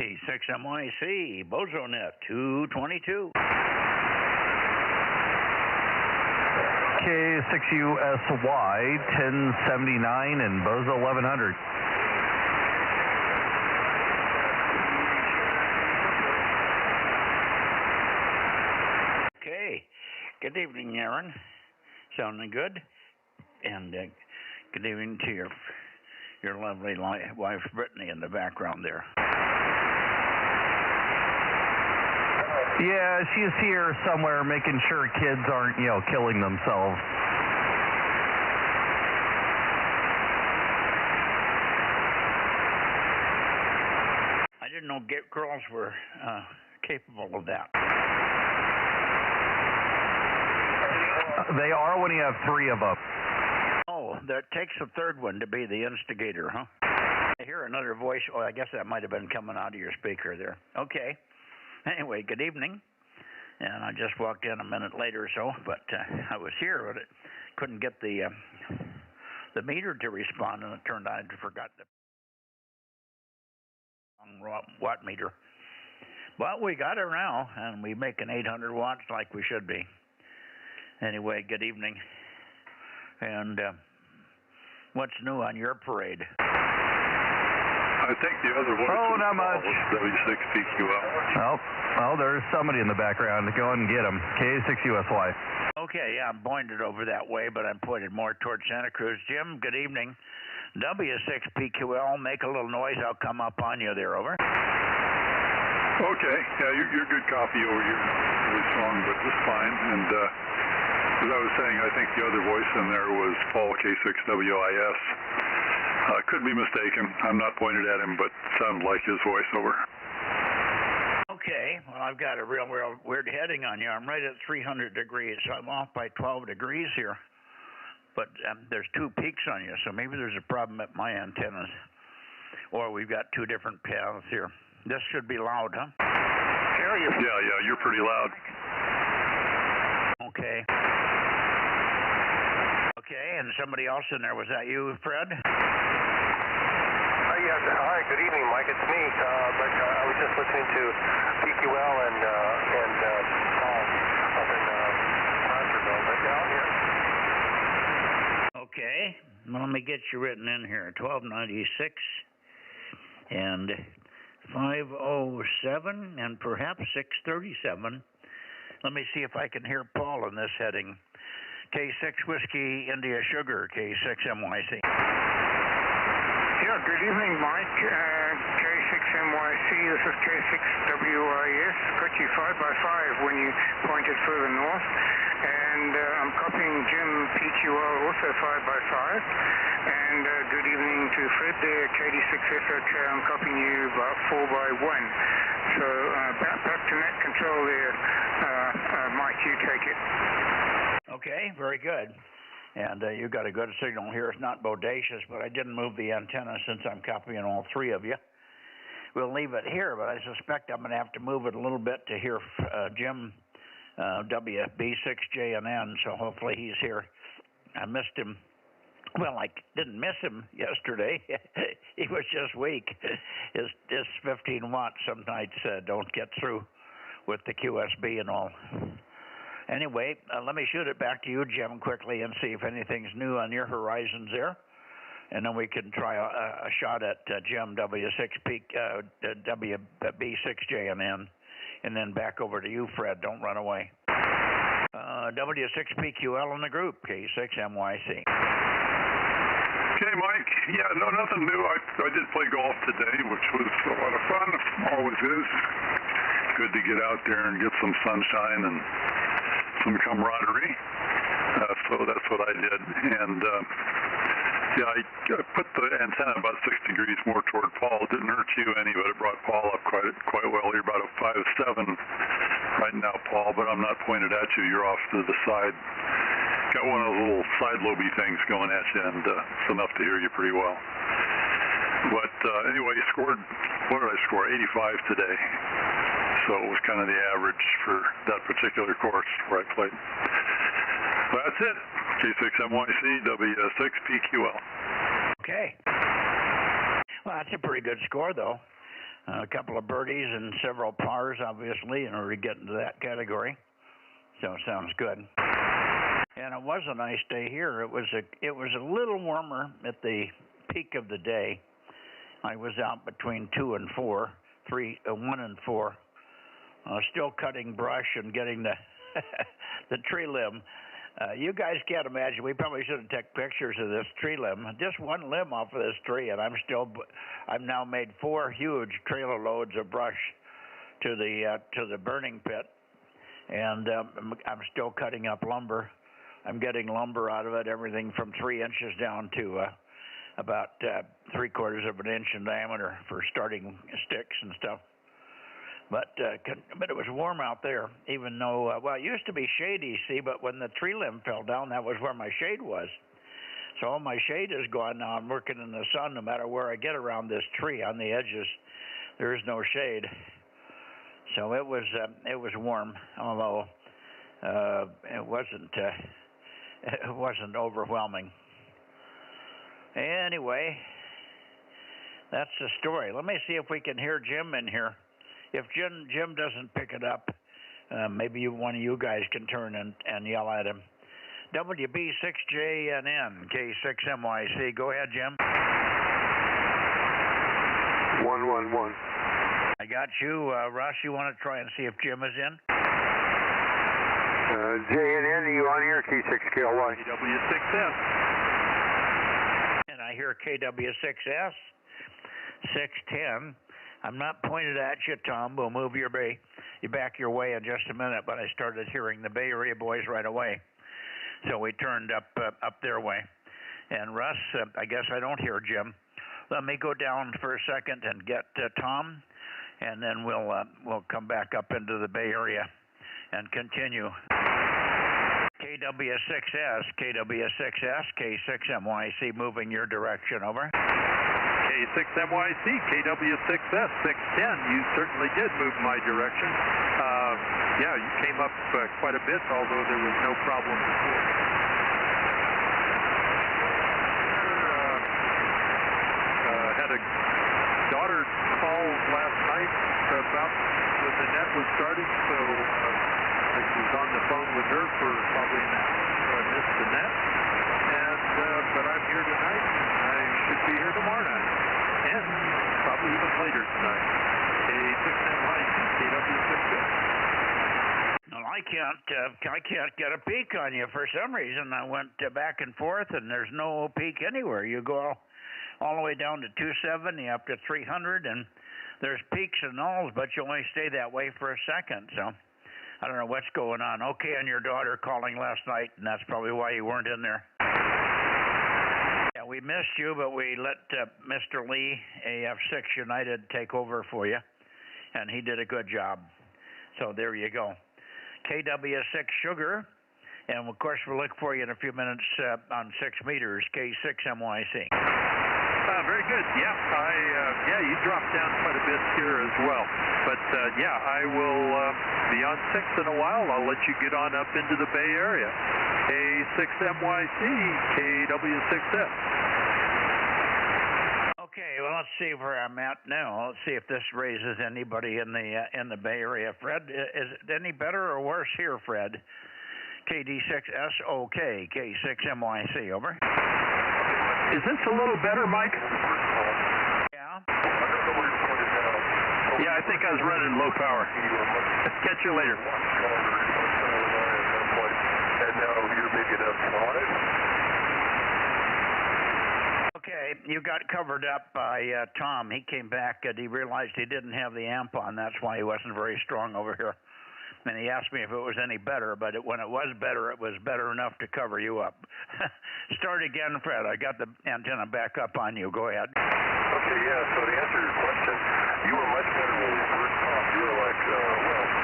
K6MYC, Bozo Net, 222. K6USY, 1079 and Bozo 1100. Okay. Good evening, Aaron. Sounding good? And good evening to your lovely wife, Brittany, in the background there. Yeah, she's here somewhere making sure kids aren't, killing themselves. I didn't know girls were capable of that. They are when you have three of them. Oh, that takes a third one to be the instigator, huh? I hear another voice. Oh, I guess that might have been coming out of your speaker there. Okay. Anyway, good evening. And I just walked in a minute later or so, but I was here, but it couldn't get the meter to respond, and it turned out I forgot the watt meter. But we got it now, and we make an 800 watts like we should be. Anyway, good evening. And what's new on your parade? I think the other one not much. W6PQL. Oh, there's somebody in the background. Go and get him. K6USY. Okay, yeah, I'm pointed over that way, but I'm pointed more towards Santa Cruz. Jim, good evening. W6PQL, make a little noise. I'll come up on you there, over. Okay, yeah, you're good copy over here. Really strong, but just fine. And as I was saying, I think the other voice in there was Paul, K6WIS. Could be mistaken. I'm not pointed at him, but sounded like his voiceover. Okay, well, I've got a real weird heading on you. I'm right at 300 degrees, so I'm off by 12 degrees here. But there's two peaks on you, so maybe there's a problem at my antennas. Or we've got two different paths here. This should be loud, huh? Yeah, you're pretty loud. Okay. Okay, and somebody else in there. Was that you, Fred? Yes. Hi, good evening, Mike. It's me. But I was just listening to PQL and Paul up in Concertville. But yeah. Okay. Well, let me get you written in here. 1296 and 507 and perhaps 637. Let me see if I can hear Paul in this heading. K6 Whiskey India Sugar, K6MYC. Yeah, good evening, Mike. K6MYC, this is K6WIS. Got you 5x5 when you pointed further north. And I'm copying Jim PQL, also 5x5. And good evening to Fred there, KD6SOK. I'm copying you about 4x1. So back to net control there, Mike, you take it. Okay, very good. And you got a good signal here. It's not bodacious, but I didn't move the antenna since I'm copying all three of you. We'll leave it here, but I suspect I'm going to have to move it a little bit to hear Jim WB6JNN, so hopefully he's here. I missed him. Well, I didn't miss him yesterday. He was just weak. His 15 watts some nights don't get through with the QSB and all. Anyway, let me shoot it back to you, Jim, quickly and see if anything's new on your horizons there. And then we can try a shot at Jim WB6JNN. And then back over to you, Fred. Don't run away. W6PQL in the group, K6MYC. Okay, Mike. Yeah, no, nothing new. I did play golf today, which was a lot of fun. Always is. Good to get out there and get some sunshine and some camaraderie. So that's what I did. And yeah, I put the antenna about 6 degrees more toward Paul. It didn't hurt you any, but it brought Paul up quite well. You're about a 5.7 right now, Paul, but I'm not pointed at you. You're off to the side. Got one of those little side lobey things going at you, and it's enough to hear you pretty well. But anyway, you scored, what did I score? 85 today. So it was kind of the average for that particular course where I played. That's it. K6MYC, W6PQL. Okay. Well, that's a pretty good score, though. A couple of birdies and several pars, obviously, in order to get into that category. So sounds good. And it was a nice day here. It was a little warmer at the peak of the day. I was out between 2 and 4, 1 and 4, still cutting brush and getting the the tree limb. You guys can't imagine. We probably should have taken pictures of this tree limb. Just one limb off of this tree, and I've now made 4 huge trailer loads of brush to the burning pit, and I'm still cutting up lumber. I'm getting lumber out of it, everything from 3 inches down to about 3/4 of an inch in diameter for starting sticks and stuff. But it was warm out there, even though, well, it used to be shady, see, but when the tree limb fell down, that was where my shade was. So all my shade is gone now. I'm working in the sun no matter where I get around this tree. On the edges, there is no shade. So it was warm, although it wasn't overwhelming. Anyway, that's the story. Let me see if we can hear Jim in here. If Jim doesn't pick it up, maybe one of you guys can turn and yell at him. WB6JNN, K6MYC. Go ahead, Jim. 111. I got you. Russ, you want to try and see if Jim is in? JNN, are you on here? K6KLY. KW6S. And I hear KW6S, 610. I'm not pointed at you, Tom. We'll move you back your way in just a minute, but I started hearing the Bay Area boys right away. So we turned up their way. And Russ, I guess I don't hear Jim. Let me go down for a second and get Tom, and then we'll come back up into the Bay Area and continue. KW6S, KW6S, K6MYC moving your direction, over. K6MYC, KW6S, 610. You certainly did move my direction. Yeah, you came up quite a bit, although there was no problem before. Had a daughter call last night about when the net was starting, so I was on the phone with her for probably an hour, so I missed the net. But I'm here tonight, and I should be here tomorrow night, and probably even later tonight. K6MYC, KW6S. Well, I can't get a peak on you for some reason. I went back and forth, and there's no peak anywhere. You go all the way down to 270 up to 300, and there's peaks and nulls, but you only stay that way for a second. So I don't know what's going on. Okay, and your daughter calling last night, and that's probably why you weren't in there. Yeah, we missed you, but we let Mr. Lee, AF6 United, take over for you, and he did a good job. So there you go. KW6 Sugar, and of course we'll look for you in a few minutes on 6 meters, K6MYC. Very good. Yeah, you dropped down quite a bit here as well. But yeah, I will be on 6 in a while. I'll let you get on up into the Bay Area. K6MYC, KW6S. Okay, well, let's see where I'm at now. Let's see if this raises anybody in the Bay Area. Fred, is it any better or worse here, Fred? KD6SOK, K6MYC, over. Is this a little better, Mike? Yeah. Yeah, I think I was running low power. Catch you later. And now you're picking up 5. Okay, you got covered up by Tom. He came back and he realized he didn't have the amp on. That's why he wasn't very strong over here. And he asked me if it was any better, but when it was better enough to cover you up. Start again, Fred. I got the antenna back up on you. Go ahead. Okay, yeah, so to answer your question, you were much better when you first talked. You were like,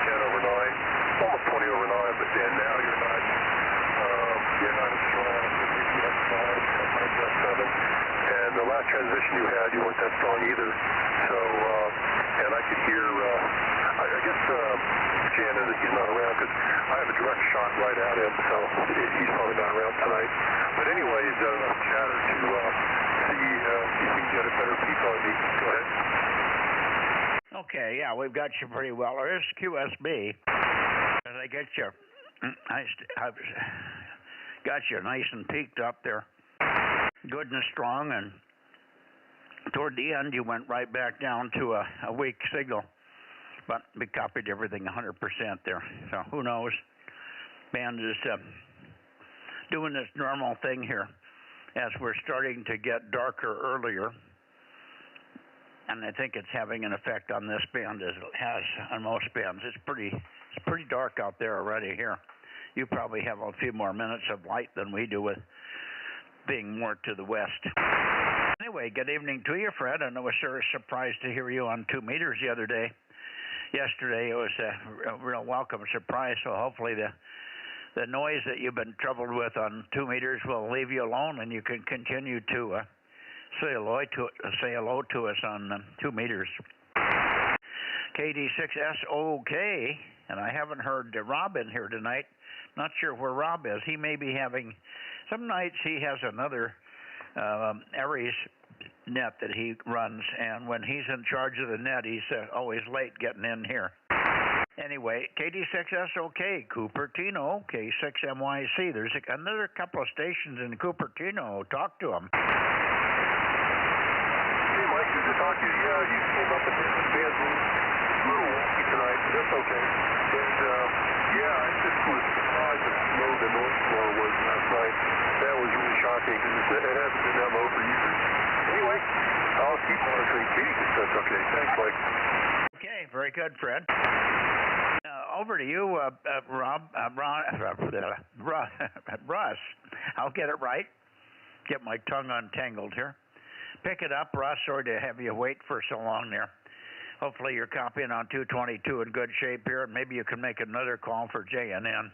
10 over 9, almost 20 over 9, but then now you're not as strong. Maybe you have 5, sometimes you have 7. And the last transmission you had, you weren't that strong either. So, and I could hear, I guess, Janet, that he's not around because I have a direct shot right at him, so he's probably not around tonight. But anyway, he's done enough chatter to see if we can get a better peak on me. Go ahead. Okay, yeah, we've got you pretty well. There's QSB. As I get you, I've got you nice and peaked up there, good and strong, and toward the end you went right back down to a weak signal. But we copied everything 100% there. So who knows? Band is doing this normal thing here as we're starting to get darker earlier. And I think it's having an effect on this band as it has on most bands. It's pretty dark out there already here. You probably have a few more minutes of light than we do with being more to the west. Anyway, good evening to you, Fred. And I was sure surprised to hear you on 2 meters the other day. Yesterday it was a real welcome surprise, so hopefully the noise that you've been troubled with on 2 meters will leave you alone and you can continue to say hello to us on 2 meters. KD6SOK, and I haven't heard Rob in here tonight. Not sure where Rob is. He may be having, some nights he has another Aries net that he runs, and when he's in charge of the net, he's always late getting in here. Anyway, KD6SOK, Cupertino, K6MYC. There's another couple of stations in Cupertino. Talk to them. Hey, Mike, good to talk to you. Yeah, you came up with this band a little wonky tonight, but that's okay. And, yeah, I just was surprised at how low the noise floor was last night. That was really shocking because it hasn't been that low for years. Anyway, I'll keep monitoring Katie if that's okay. Thanks, Mike. Okay, very good, Fred. Over to you, Russ. I'll get it right. Get my tongue untangled here. Pick it up, Russ. Sorry to have you wait for so long there. Hopefully you're copying on 222 in good shape here, and maybe you can make another call for JNN.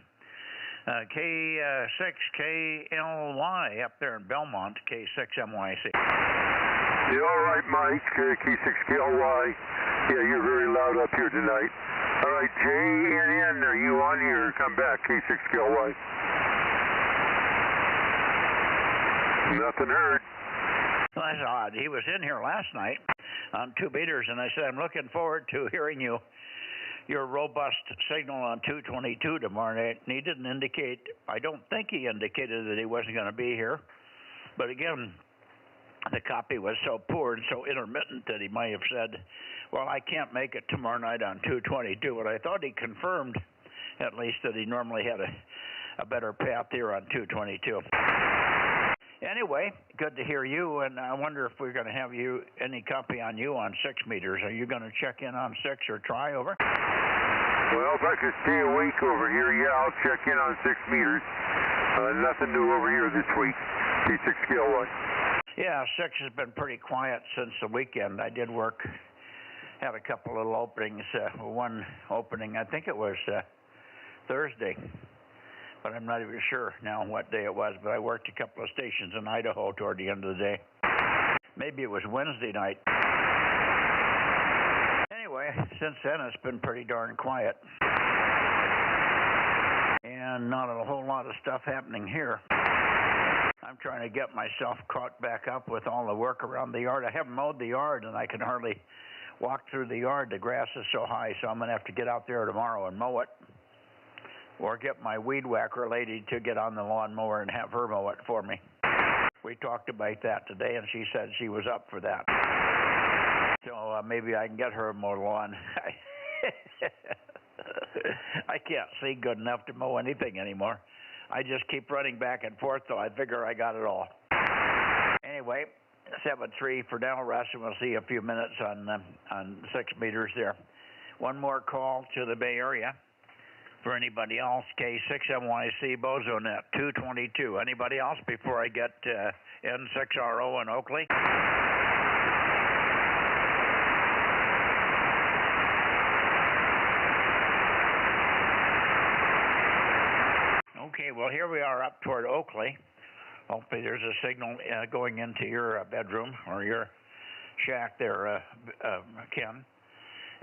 K6KLY up there in Belmont, K6MYC. Yeah, all right, Mike, K6KLY. Yeah, you're very loud up here tonight. All right, JNN, are you on here? Come back, K6KLY. Nothing heard. Well, that's odd. He was in here last night on 2 meters, and I said, I'm looking forward to hearing your robust signal on 222 tomorrow night. And he didn't indicate, I don't think he indicated that he wasn't going to be here. But again, the copy was so poor and so intermittent that he might have said, well, I can't make it tomorrow night on 222. But I thought he confirmed at least that he normally had a better path here on 222. Anyway, good to hear you, and I wonder if we're going to have any copy on you on 6 meters. Are you going to check in on 6 or try over? Well, if I could stay awake over here, yeah, I'll check in on 6 meters. Nothing new over here this week. K6KLY. Yeah, 6 has been pretty quiet since the weekend. I did had a couple little openings. One opening, I think it was Thursday. But I'm not even sure now what day it was, but I worked a couple of stations in Idaho toward the end of the day. Maybe it was Wednesday night. Anyway, since then it's been pretty darn quiet. And not a whole lot of stuff happening here. I'm trying to get myself caught back up with all the work around the yard. I haven't mowed the yard and I can hardly walk through the yard. The grass is so high, so I'm going to have to get out there tomorrow and mow it. Or get my weed whacker lady to get on the lawnmower and have her mow it for me. We talked about that today, and she said she was up for that. So maybe I can get her a mow lawn. I can't see good enough to mow anything anymore. I just keep running back and forth, so I figure I got it all. Anyway, 7-3 for now, Russ, and we'll see you a few minutes on 6 meters there. One more call to the Bay Area. For anybody else, K6MYC Bozo Net 222. Anybody else before I get N6RO in Oakley? Okay, well here we are up toward Oakley. Hopefully there's a signal going into your bedroom or your shack there, Ken.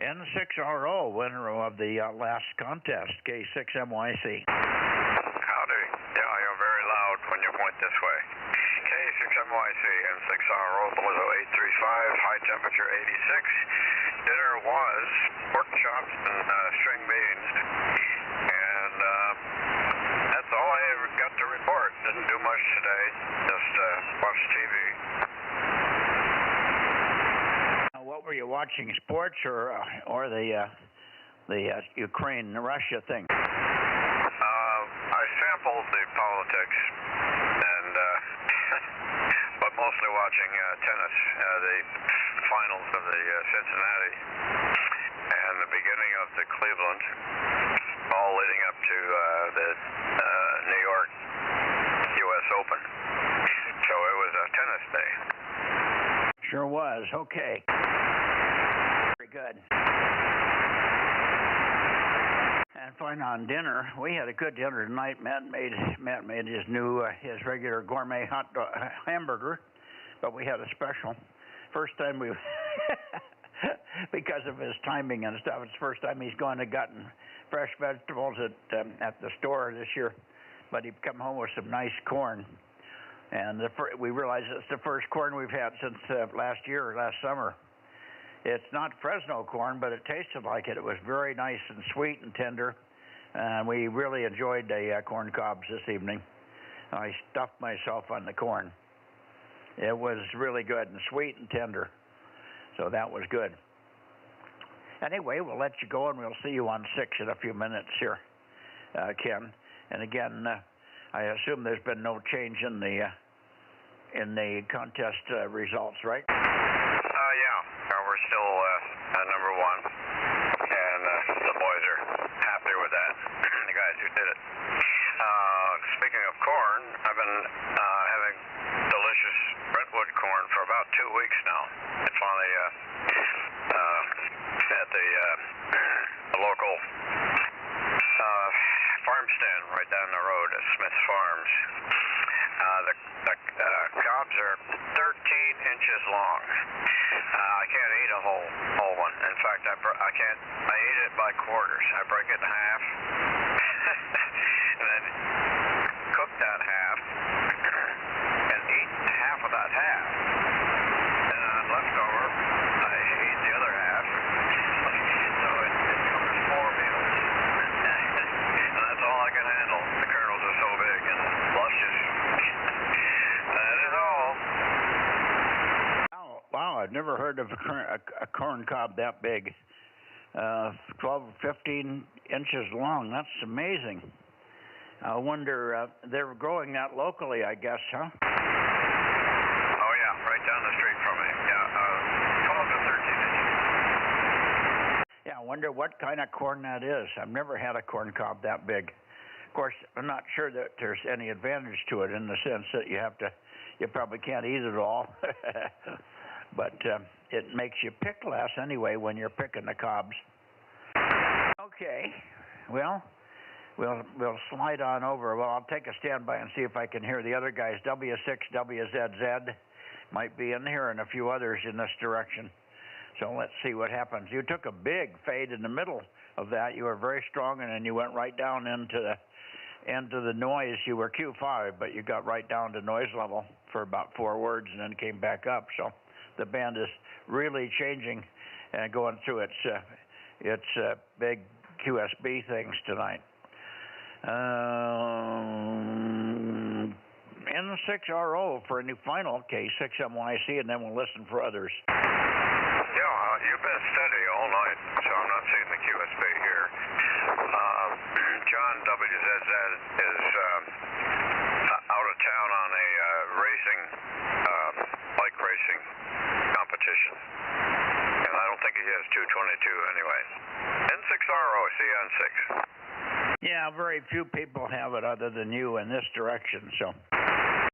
N6RO, winner of the last contest, K6MYC. Howdy. Yeah, you're very loud when you point this way. K6MYC, N6RO, Bozo 835, high temperature 86. dinner was pork chops and string beans, and that's all I ever got to report. Didn't do much today, just watched TV. What were you watching, sports or the Ukraine-Russia thing? I sampled the politics, and but mostly watching tennis, the finals of the Cincinnati and the beginning of the Cleveland, all leading up to the New York U.S. Open. So it was a tennis day. Sure was. Okay. Very good. And fine on dinner. We had a good dinner tonight. Matt made his new his regular gourmet hot dog, hamburger, but we had a special. First time we because of his timing and stuff. It's the first time he's gone and gotten fresh vegetables at the store this year. But he come home with some nice corn, and we realized it's the first corn we've had since last summer. It's not Fresno corn, but it tasted like it. It was very nice and sweet and tender, and we really enjoyed the corn cobs this evening. I stuffed myself on the corn. It was really good and sweet and tender, so that was good. Anyway, we'll let you go, and we'll see you on 6 in a few minutes here, Ken. And again, I assume there's been no change in the contest results, right? Yeah, we're still number one, and the boys are happy with that, the guys who did it. Speaking of corn, I've been having delicious Brentwood corn for about 2 weeks now. It's finally at the local farm stand right down the road at Smith's Farms. The cobs are 13 inches long. I can't eat a whole one. In fact, I eat it by quarters. I break it in half and then cook that half and eat half of that half. And then left over, I eat the other half. So it covers 4 meals. And that's all I can handle. The kernels are so big and luscious. That is all. Wow, I've never heard of a corn cob that big. 12, 15 inches long. That's amazing. I wonder, they're growing that locally, I guess, huh? Oh, yeah, right down the street from me. Yeah, 12 to 13 inches. Yeah, I wonder what kind of corn that is. I've never had a corn cob that big. Of course, I'm not sure that there's any advantage to it in the sense that you probably can't eat it all. But it makes you pick less anyway when you're picking the cobs. Okay, well, we'll slide on over. Well, I'll take a standby and see if I can hear the other guys. W6WZZ might be in here and a few others in this direction. So let's see what happens. You took a big fade in the middle of that. You were very strong, and then you went right down into the noise. You were Q5, but you got right down to noise level for about 4 words and then came back up. So the band is really changing and going through its big QSB things tonight. N6RO for a new final, K6MYC, and then we'll listen for others. Yeah, you've been steady all night, so I'm not seeing the QSB here. John WZZ is out of town on a bike racing competition. And I don't think he has 222 anyway. N6RO, see you on 6. Yeah, very few people have it other than you in this direction, so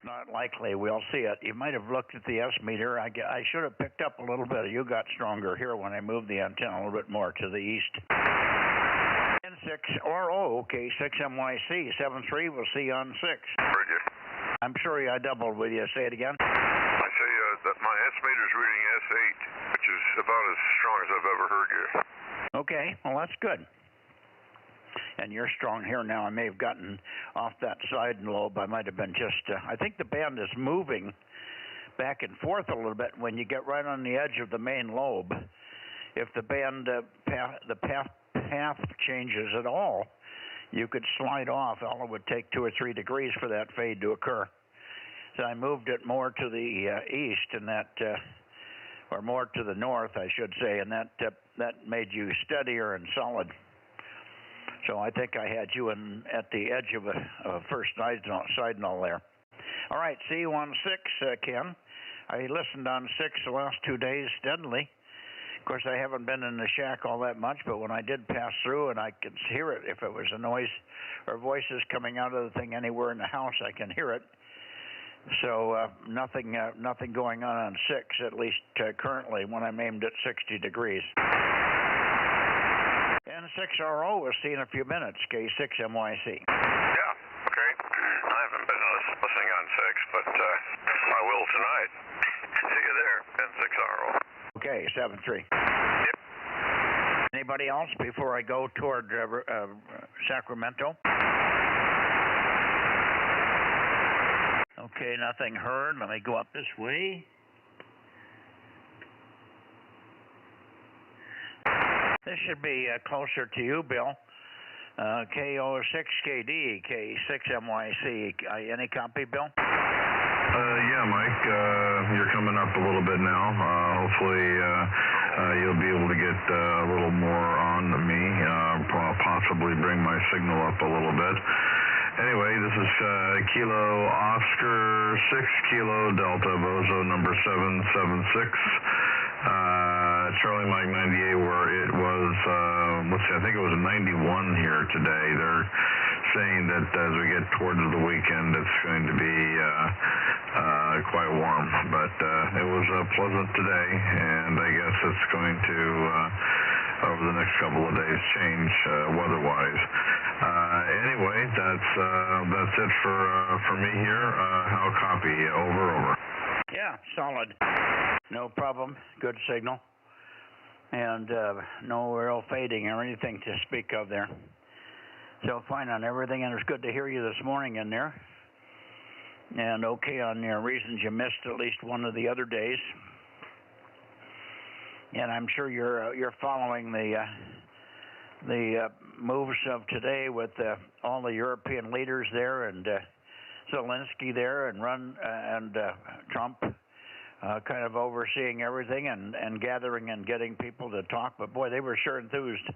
not likely we'll see it. You might have looked at the S meter. I should have picked up a little bit. You got stronger here when I moved the antenna a little bit more to the east. N6RO, K6MYC, 73, we'll see you on 6. Bridget. I'm sorry I doubled with you. Say it again. I say that my S meter's reading S8, which is about as strong as I've ever heard you. Okay, well, that's good. And you're strong here now. I may have gotten off that side lobe. I might have been just, I think the band is moving back and forth a little bit. When you get right on the edge of the main lobe, if the band path changes at all, you could slide off. All it would take 2 or 3 degrees for that fade to occur. So I moved it more to the east, and that, or more to the north, I should say, and that made you steadier and solid. So I think I had you at the edge of a first signal there. All right, see you on 6, Ken. I listened on 6 the last 2 days steadily. Of course, I haven't been in the shack all that much, but when I did pass through and I could hear it, if it was a noise or voices coming out of the thing anywhere in the house, I can hear it. So nothing going on 6, at least currently, when I'm aimed at 60 degrees. N6RO was seen in a few minutes, K6MYC. Yeah, okay. I haven't been listening on 6, but I will tonight. See you there, N6RO. Okay, 7-3. Yep. Anybody else before I go toward Sacramento? Okay, nothing heard. Let me go up this way. This should be closer to you, Bill. KO6KD, K6MYC. Any copy, Bill? Yeah, Mike, you're coming up a little bit now. Hopefully you'll be able to get a little more on to me, possibly bring my signal up a little bit. Anyway, this is Kilo Oscar 6 Kilo Delta Bozo number 776. Charlie Mike 98, where it was, I think it was 91 here today. They're saying that as we get towards the weekend, it's going to be quite warm. But it was pleasant today, and I guess it's going to, over the next couple of days, change weather-wise. Anyway, that's it for me here. How copy? Over. Yeah, solid. No problem. Good signal. And no real fading or anything to speak of there. So fine on everything, and it's good to hear you this morning in there. And okay on your reasons you missed at least one of the other days. And I'm sure you're following the moves of today with all the European leaders there, and Zelensky there, and Trump kind of overseeing everything and gathering and getting people to talk. But boy, they were sure enthused.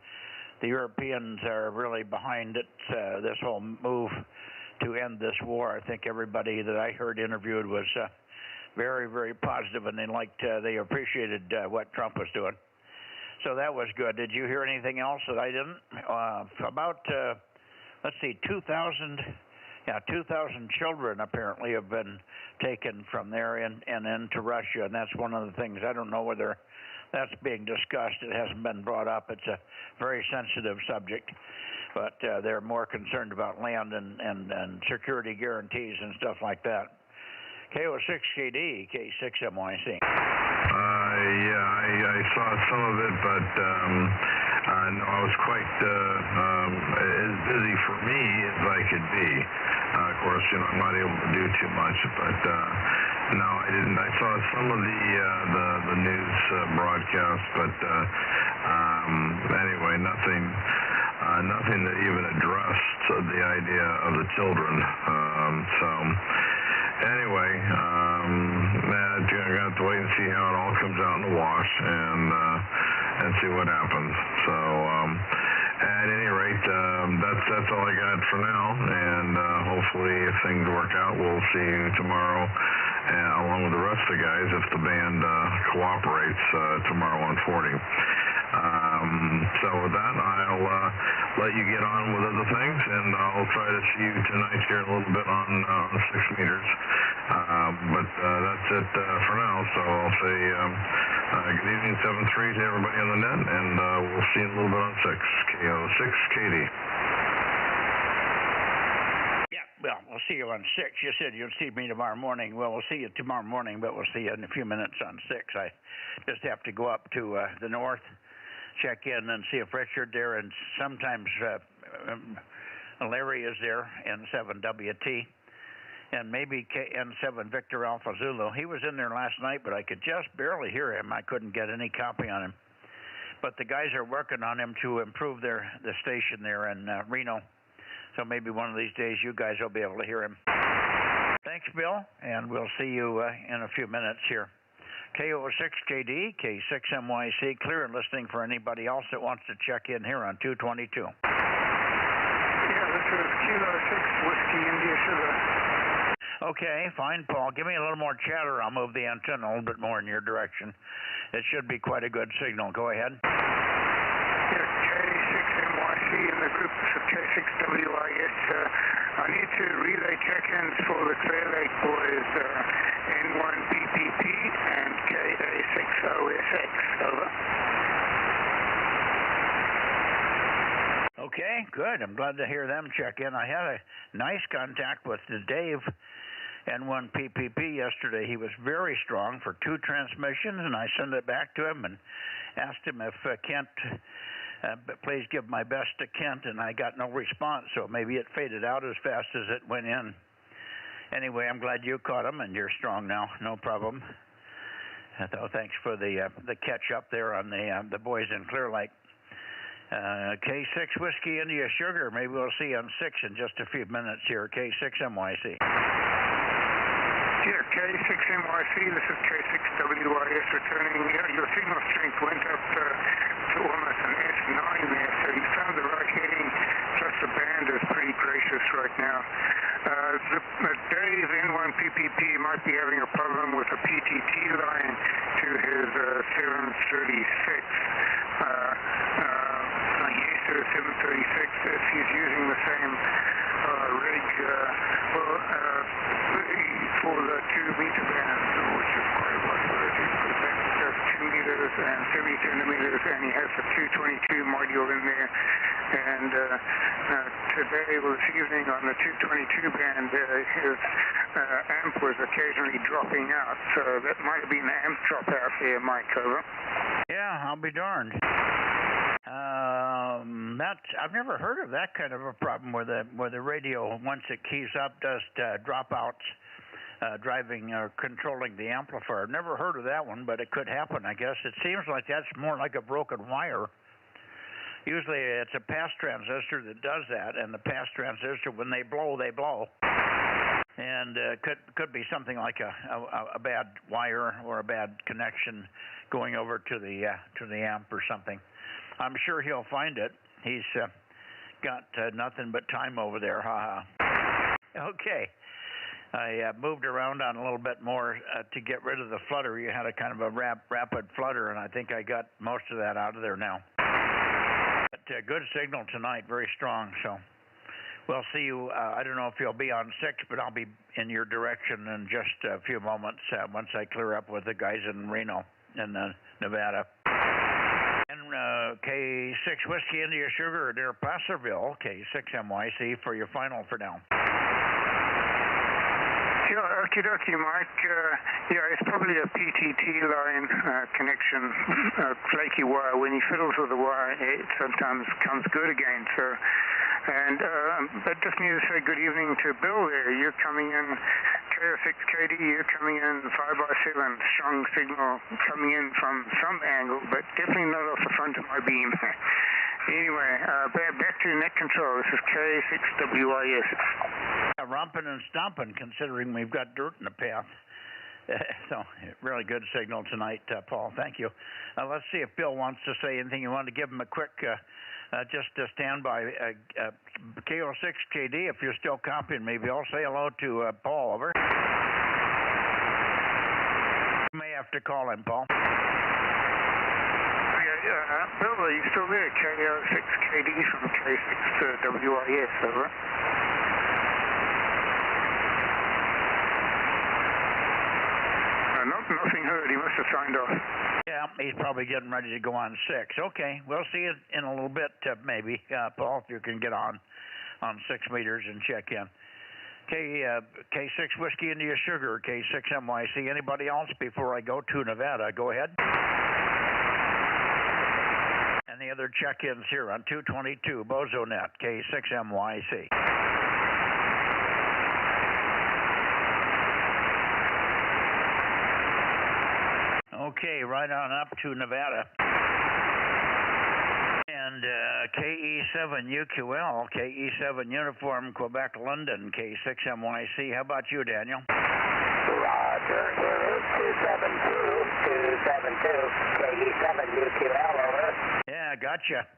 The Europeans are really behind it, this whole move to end this war. I think everybody that I heard interviewed was very, very positive, and they appreciated what Trump was doing. So that was good. Did you hear anything else that I didn't? About, let's see, 2,000 children apparently have been taken from there and into Russia, and that's one of the things. I don't know whether that's being discussed. It hasn't been brought up. It's a very sensitive subject, but they're more concerned about land and security guarantees and stuff like that. KO6KD, K6MYC. Yeah, I saw some of it, but no, I was quite as busy for me as I could be. Of course, I'm not able to do too much, but no, I didn't. I saw some of the news broadcast, but anyway, nothing that even addressed the idea of the children. So anyway, I got to wait and see how it all comes out in the wash and see what happens. So at any rate, that's all I got for now, and hopefully if things work out, we'll see you tomorrow along with the rest of the guys if the band cooperates tomorrow on 40. So with that, I'll let you get on with other things, and I'll try to see you tonight here a little bit on 6 meters. But that's it for now. So I'll say good evening, 7-3 to everybody on the net, and we'll see you in a little bit on 6. KO6KD. Yeah, well, we'll see you on 6. You said you'll see me tomorrow morning. Well, we'll see you tomorrow morning, but we'll see you in a few minutes on 6. I just have to go up to the north, check in and see if Richard there, and sometimes Larry is there, N7WT, and maybe N7 Victor Alpha Zulu. He was in there last night, but I could just barely hear him. I couldn't get any copy on him. but the guys are working on him to improve the station there in Reno. So maybe one of these days you guys will be able to hear him. Thanks, Bill, and we'll see you in a few minutes here. KO6KD, K6MYC, clear and listening for anybody else that wants to check in here on 222. Yeah, this is Kilo 6 Whiskey India Sugar. Okay, fine, Paul. Give me a little more chatter. I'll move the antenna a little bit more in your direction. It should be quite a good signal. Go ahead. Yes, K6MYC in the group of K6WIS. I need to relay check-ins for the Clear Lake boys, N1PPP and KA6OSX. Over. Okay, good. I'm glad to hear them check in. I had a nice contact with Dave N1PPP yesterday. He was very strong for 2 transmissions, and I sent it back to him and asked him if Kent, please give my best to Kent, and I got no response, so maybe it faded out as fast as it went in. Anyway, I'm glad you caught him, and you're strong now. No problem. So thanks for the catch up there on the boys in Clear Lake. K6 Whiskey India Sugar. Maybe we'll see you on 6 in just a few minutes here. K6MYC. Yeah, K6MYC, this is K6WIS returning. Your signal strength went up to almost an S9 there, so you found the right heading, plus the band is pretty gracious right now. Dave N1PPP might be having a problem with the PTT line to his 736. Used to a 736 if he's using the same rig for the 2-meter band, which is quite a possibility because that's just 2 meters and 70 centimeters, and he has the 222 module in there. And today, this evening on the 222 band, his amp was occasionally dropping out, so that might have been an amp drop out there, Mike. Over. Yeah, I'll be darned. I've never heard of that kind of a problem where the radio, once it keys up, does dropouts, driving or controlling the amplifier. Never heard of that one, but it could happen, I guess. It seems like that's more like a broken wire. Usually it's a pass transistor that does that, and the pass transistor, when they blow, they blow. And could be something like a bad wire or a bad connection going over to the amp or something. I'm sure he'll find it. He's got nothing but time over there. Ha ha. Okay. I moved around on a little bit more to get rid of the flutter. You had a kind of a rapid flutter, and I think I got most of that out of there now. But good signal tonight, very strong. So we'll see you. I don't know if you'll be on 6, but I'll be in your direction in just a few moments once I clear up with the guys in Reno in Nevada. And K6 Whiskey India Sugar near Placerville, K6MYC for your final for now. Yeah, okie dokie, Mike. Yeah, it's probably a PTT line connection, flaky wire. When he fiddles with the wire, it sometimes comes good again. So, and but just need to say good evening to Bill there. You're coming in KO6KD. You're coming in 5x7, strong signal coming in from some angle, but definitely not off the front of my beam. Anyway, back to net control. This is K6WIS. Romping and stomping, considering we've got dirt in the path. So, really good signal tonight, Paul. Thank you. Let's see if Bill wants to say anything. You want to give him a quick, just a standby. KO6KD, if you're still copying me, Bill, say hello to Paul, over. You may have to call him, Paul. Bill, are you still there? KO6KD from K6WIS, over. Nothing heard. He must have signed off. Yeah, he's probably getting ready to go on 6. Okay, we'll see you in a little bit, maybe, Paul, if you can get on 6 meters and check in. K6 Whiskey India Sugar, K6MYC. Anybody else before I go to Nevada? Go ahead. Any other check-ins here on 222 Bozo Net, K6MYC. Okay, right on up to Nevada. And KE7UQL, KE7 Uniform, Quebec, London, K6MYC. How about you, Daniel? Roger, here is 272, KE7UQL, over. Yeah, gotcha.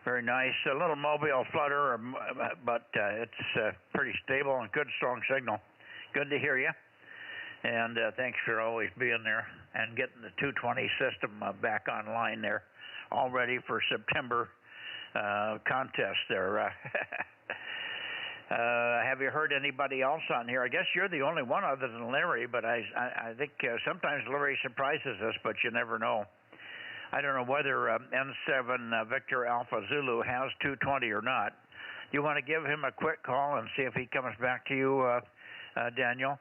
Very nice. A little mobile flutter, but it's pretty stable and good, strong signal. Good to hear you. And thanks for always being there and getting the 220 system back online there, all ready for September contest there. Have you heard anybody else on here? I guess you're the only one other than Larry, but I think sometimes Larry surprises us, but you never know. I don't know whether N7 Victor Alpha Zulu has 220 or not. You want to give him a quick call and see if he comes back to you, Daniel?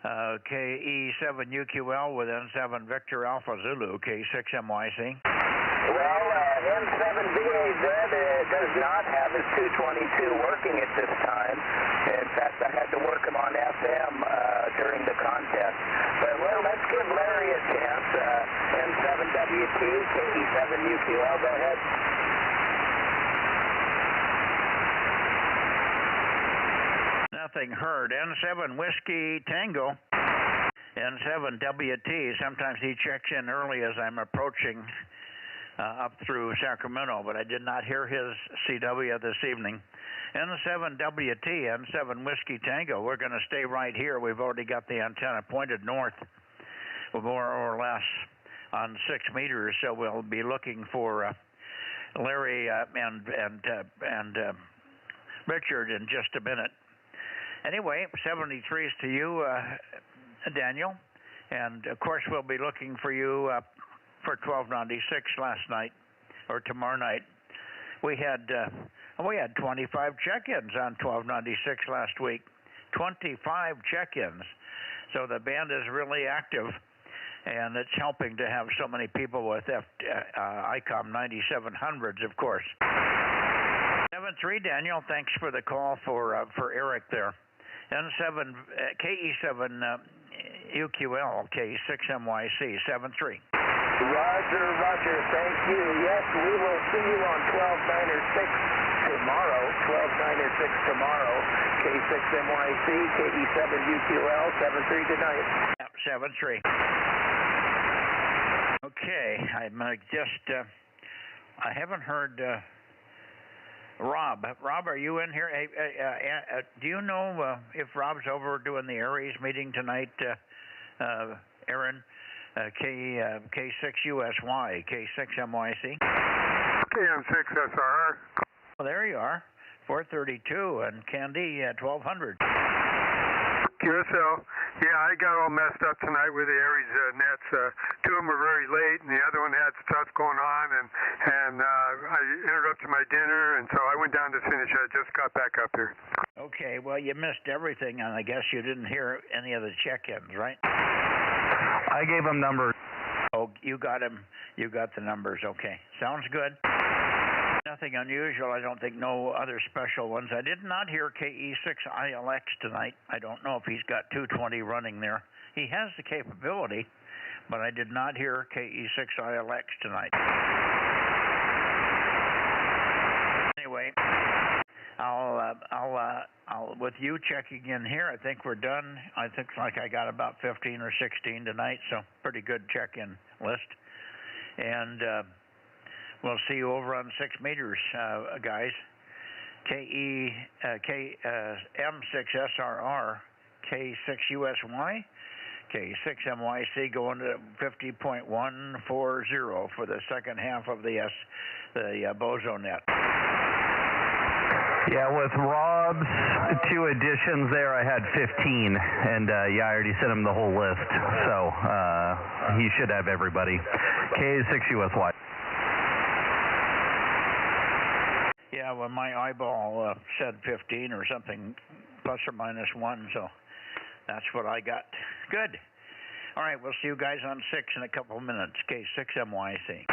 KE7UQL with N7 Victor Alpha Zulu, K6MYC. Well, N7VAZ does not have his 222 working at this time. In fact, I had to work him on FM during the contest. But, well, let's give Larry a chance. N7WT, KE7UQL, go ahead. Nothing heard. N7 Whiskey Tango. N7WT. Sometimes he checks in early as I'm approaching up through Sacramento, but I did not hear his CW this evening. N7WT, N7 Whiskey Tango. We're going to stay right here. We've already got the antenna pointed north, more or less on 6 meters, so we'll be looking for Larry and Richard in just a minute. Anyway, 73s to you, Daniel, and of course we'll be looking for you for 1296 last night or tomorrow night. We had 25 check-ins on 1296 last week. 25 check-ins. So the band is really active, and it's helping to have so many people with ICOM 9700s, of course. 73 Daniel, thanks for the call for Eric there. N7 KE7 UQL K6MYC 73. Roger, Roger, thank you. Yes, we will see you on 1296 tomorrow. 1296 tomorrow. K6MYC, KE7UQL, 73 tonight. Yep, 73. Okay, I'm just, I haven't heard Rob. Rob, are you in here? Hey, do you know if Rob's over doing the Aries meeting tonight, Aaron? K6USY, K6MYC. KM6SR. Well, there you are, 432, and Candy at 1200. QSL. Yeah, I got all messed up tonight with the Aries nets. Two of them were very late, and the other one had stuff going on, and I interrupted my dinner, and so I went down to finish. I just got back up here. Okay, well, you missed everything, and I guess you didn't hear any of the check-ins, right? I gave him numbers. Oh, you got him. You got the numbers. Okay, sounds good. Nothing unusual. I don't think. No other special ones. I did not hear KE6ILX tonight. I don't know if he's got 220 running there. He has the capability, but I did not hear KE6ILX tonight. Anyway, I'll with you checking in here, I think we're done. I think like I got about 15 or 16 tonight, so pretty good check-in list. And we'll see you over on 6 meters, guys. M6SRR, K6USY, K6MYC going to 50.140 for the second half of the Bozo Net. Yeah, with Rob's 2 additions there, I had 15, and yeah, I already sent him the whole list, so he should have everybody. K6USY. Yeah, well, my eyeball said 15 or something, plus or minus 1, so that's what I got. Good. All right, we'll see you guys on 6 in a couple of minutes. K6MYC.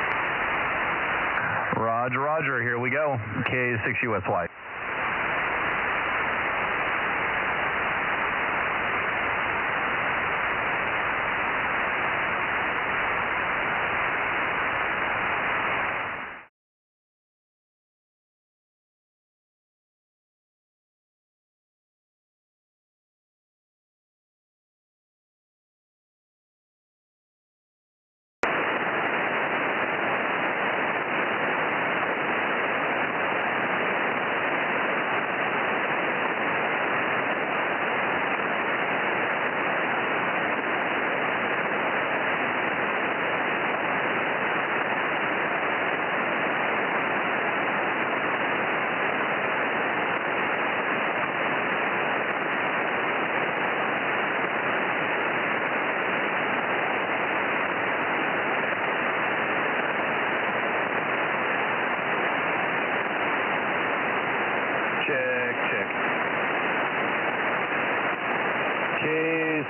Roger, Roger. Here we go. K6USY.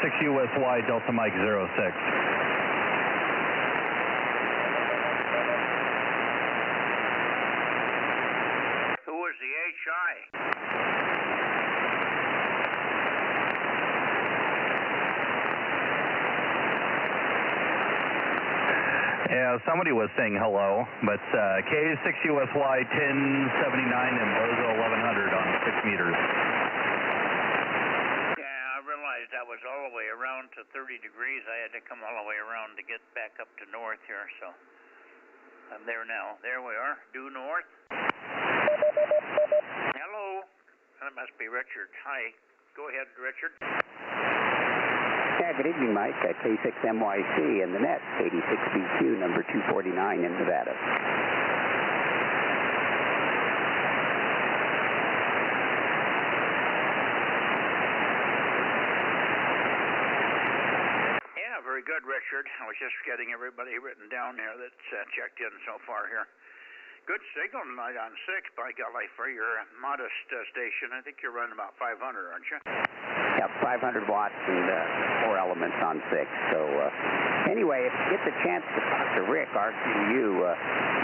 K6USY Delta Mike 06. Who was the HI? Yeah, somebody was saying hello, but K6USY 1079 and Bozo 1100 on 6 meters. Yeah, I realized I was all the way around to 30 degrees. I had to come all the way around to get back up to north here, so I'm there now. There we are, due north. Hello. That must be Richard. Hi. Go ahead, Richard. Yeah, good evening, Mike. K6MYC and the net, 86BQ, number 249 in Nevada. Yeah, very good, Richard. I was just getting everybody written down here that's checked in so far here. Good signal tonight on 6, by golly, for your modest station. I think you're running about 500, aren't you? Yeah, 500 watts and 4 elements on 6. So anyway, if you get the chance to talk to Rick, RQU,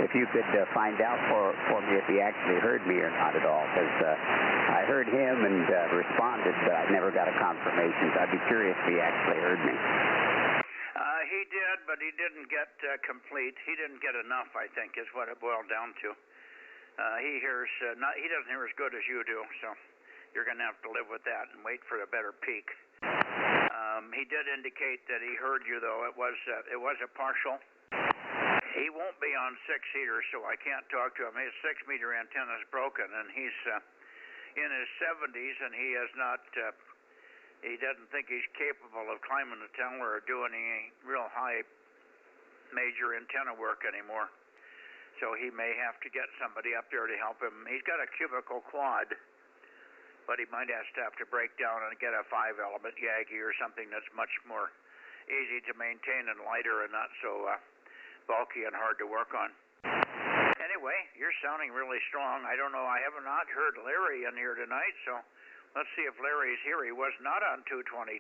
if you could find out for me if he actually heard me or not at all, because I heard him and responded, but I never got a confirmation. So I'd be curious if he actually heard me. He did, but he didn't get complete. He didn't get enough, I think, is what it boiled down to. He hears he doesn't hear as good as you do, so you're going to have to live with that and wait for a better peak. He did indicate that he heard you, though. It was a partial. He won't be on 6-seater, so I can't talk to him. His 6-meter antenna is broken, and he's in his 70s, and he has not. He doesn't think he's capable of climbing the tower or doing any real high major antenna work anymore. So he may have to get somebody up there to help him. He's got a cubicle quad, but he might have to break down and get a 5-element Yagi or something that's much more easy to maintain and lighter and not so bulky and hard to work on. Anyway, you're sounding really strong. I don't know. I have not heard Larry in here tonight, so let's see if Larry's here. He was not on 222,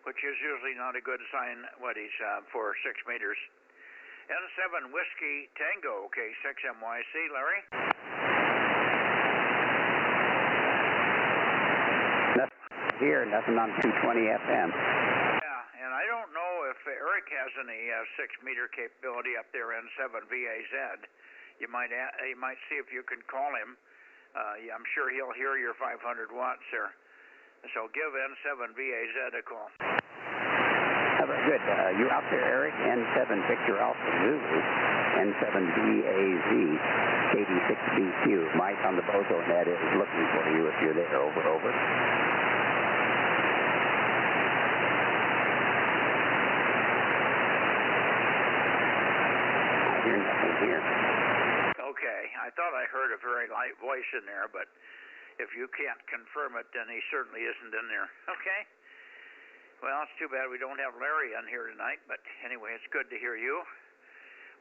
which is usually not a good sign what he's for 6 meters. N7 Whiskey Tango, K6MYC, Larry? Nothing here, nothing on 220 FM. Yeah, and I don't know if Eric has any 6-meter capability up there, N7 VAZ. You might see if you can call him. I'm sure he'll hear your 500 watts there. So give N7 VAZ a call. Very good. You're out there, Eric. N7 Victor Alpha Zulu. N7 VAZ. 86BQ. Mike on the Bozo Net is looking for you if you're there. Over, over. I hear nothing here. Okay, I thought I heard a very light voice in there, but if you can't confirm it, then he certainly isn't in there. Okay. Well, it's too bad we don't have Larry on here tonight, but anyway, it's good to hear you.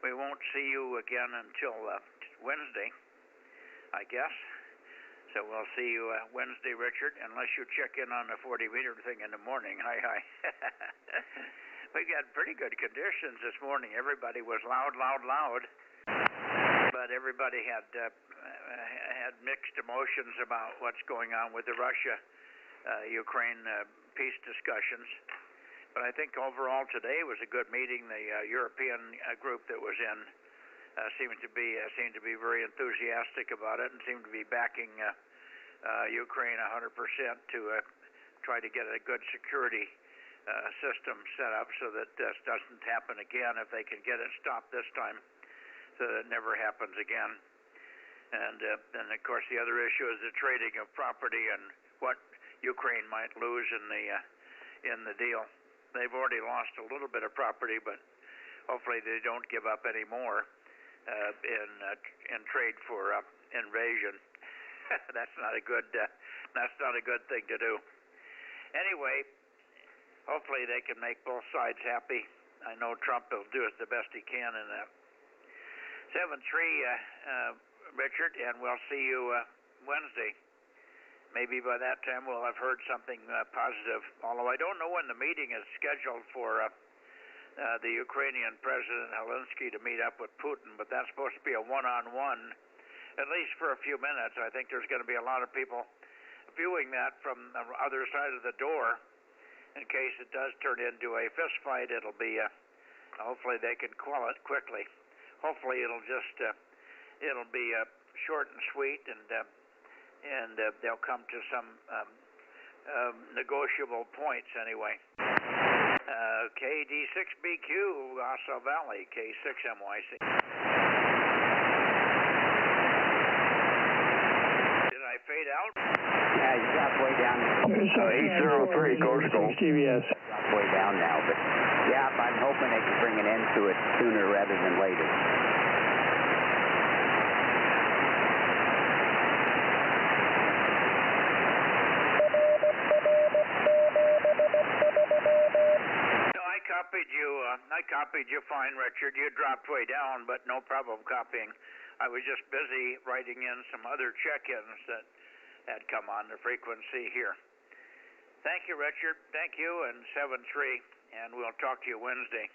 We won't see you again until Wednesday, I guess. So we'll see you Wednesday, Richard, unless you check in on the 40-meter thing in the morning. Hi, hi. We got pretty good conditions this morning. Everybody was loud, loud, loud. But everybody had mixed emotions about what's going on with the Russia-Ukraine peace discussions. But I think overall today was a good meeting. The European group that was in seemed to be very enthusiastic about it and seemed to be backing Ukraine 100% to try to get a good security system set up so that this doesn't happen again. If they can get it stopped this time, so that it never happens again. And then, of course, the other issue is the trading of property and what Ukraine might lose in the deal. They've already lost a little bit of property, but hopefully they don't give up any more in trade for invasion. That's not a good thing to do. Anyway, hopefully they can make both sides happy. I know Trump will do it the best he can in that. 7-3, Richard, and we'll see you Wednesday. maybe by that time we'll have heard something positive, although I don't know when the meeting is scheduled for the Ukrainian President Zelensky to meet up with Putin, but that's supposed to be a one-on-one, at least for a few minutes. I think there's going to be a lot of people viewing that from the other side of the door. In case it does turn into a fist fight, it'll be, hopefully they can quell it quickly. Hopefully it'll just, it'll be short and sweet, and they'll come to some negotiable points anyway. KD6BQ, Osso Valley, K6MYC. Did I fade out? Yeah, you dropped way down. 803, course goal. TVS. Way down now, but yeah, I'm hoping they can bring an end to it sooner rather than later. I copied you fine, Richard. You dropped way down, but no problem copying. I was just busy writing in some other check-ins that had come on the frequency here. Thank you, Richard. Thank you, and 7-3, and we'll talk to you Wednesday.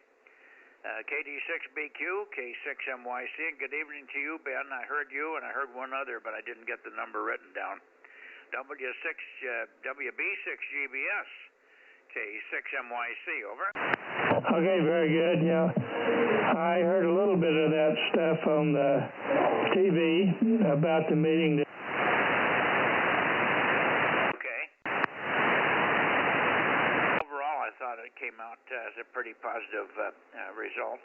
KD6BQ, K6MYC, and good evening to you, Ben. I heard you, and I heard one other, but I didn't get the number written down. WB6GBS. K6MYC, over. Okay, very good. Yeah, I heard a little bit of that stuff on the TV about the meeting. Okay. Overall, I thought it came out as a pretty positive result.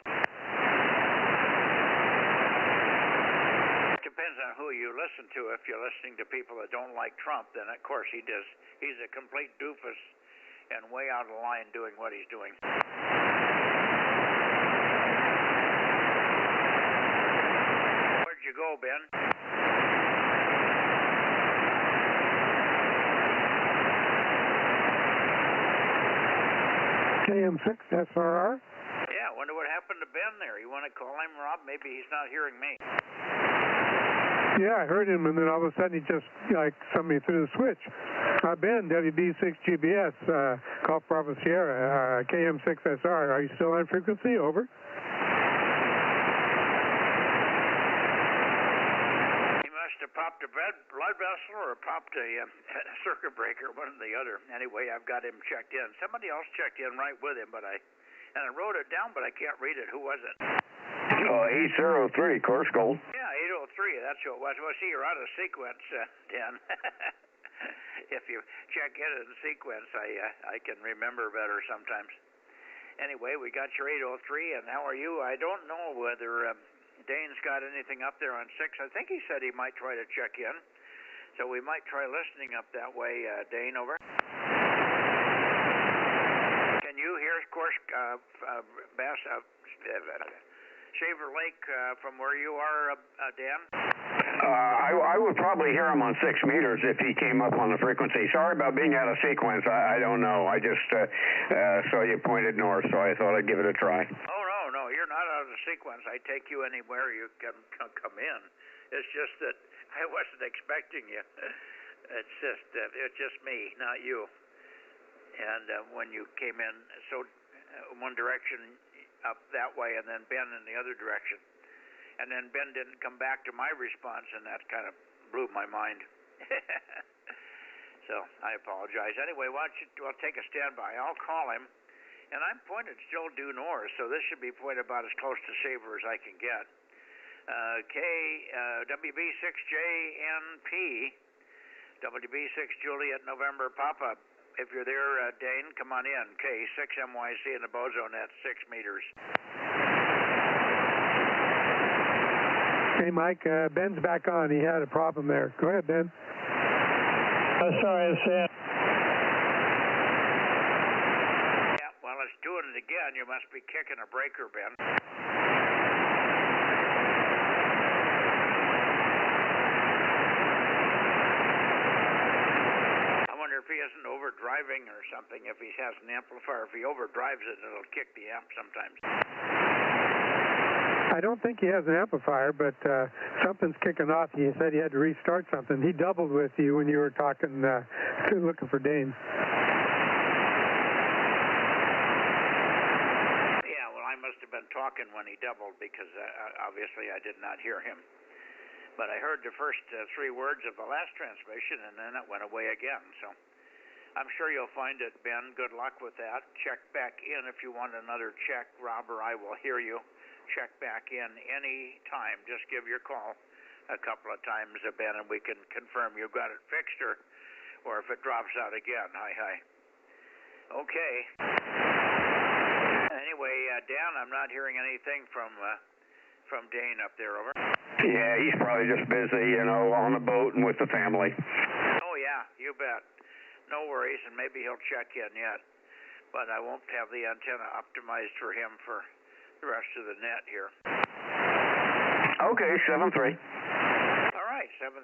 It depends on who you listen to. If you're listening to people that don't like Trump, then of course he's a complete doofus and way out of line doing what he's doing. Where'd you go, Ben? KM6SRR? Yeah, wonder what happened to Ben there. You want to call him, Rob? Maybe he's not hearing me. Yeah, I heard him, and then all of a sudden he just sent me through the switch. Ben, WB6GBS, Golf Bravo Sierra, KM6SR. Are you still on frequency? Over. He must have popped a blood vessel or popped a circuit breaker, one or the other. Anyway, I've got him checked in. Somebody else checked in right with him, I wrote it down, but I can't read it. Who was it? 803, course goal. Yeah, 803, that's who it was. Well, see, you're out of sequence, Dan. If you check it in sequence, I can remember better sometimes. Anyway, we got your 803, and how are you? I don't know whether Dane's got anything up there on 6. I think he said he might try to check in, so we might try listening up that way. Dane, over. Can you hear, of course, Shaver Lake from where you are, Dan? I would probably hear him on 6 meters if he came up on the frequency. Sorry about being out of sequence. I don't know. I just saw you pointed north, so I thought I'd give it a try. Oh, no, you're not out of sequence. I take you anywhere you can come in. It's just that I wasn't expecting you. It's just me, not you. And when you came in, so one direction up that way, and then Ben in the other direction. And then Ben didn't come back to my response, and that kind of blew my mind. So I apologize. Anyway, why don't you take a standby. I'll call him, and I'm pointed still due north, so this should be pointed about as close to Shaver as I can get. WB6JNP, WB6 Juliet November Papa. If you're there, Dane, come on in. K6MYC in the Bozo Net, 6 meters. Hey, Mike, Ben's back on. He had a problem there. Go ahead, Ben. Sorry, Sam. Yeah, well, it's doing it again. You must be kicking a breaker, Ben. If he isn't overdriving or something, if he has an amplifier, if he overdrives it, it'll kick the amp sometimes. I I don't think he has an amplifier, but something's kicking off. He said he had to restart something. He doubled with you when you were talking, looking for Dane. Yeah, well, I must have been talking when he doubled because obviously I did not hear him. But I heard the first 3 words of the last transmission, and then it went away again. So I'm sure you'll find it, Ben. Good luck with that. Check back in if you want another check. Rob or I will hear you. Check back in any time. Just give your call a couple of times, Ben, and we can confirm you've got it fixed, or if it drops out again. Hi. Okay. Anyway, Dan, I'm not hearing anything from Dane up there, over. Yeah, he's probably just busy, on a boat and with the family. Oh, yeah, you bet. No worries, and maybe he'll check in yet. But I won't have the antenna optimized for him for the rest of the net here. Okay, 7-3. All right, 7-3,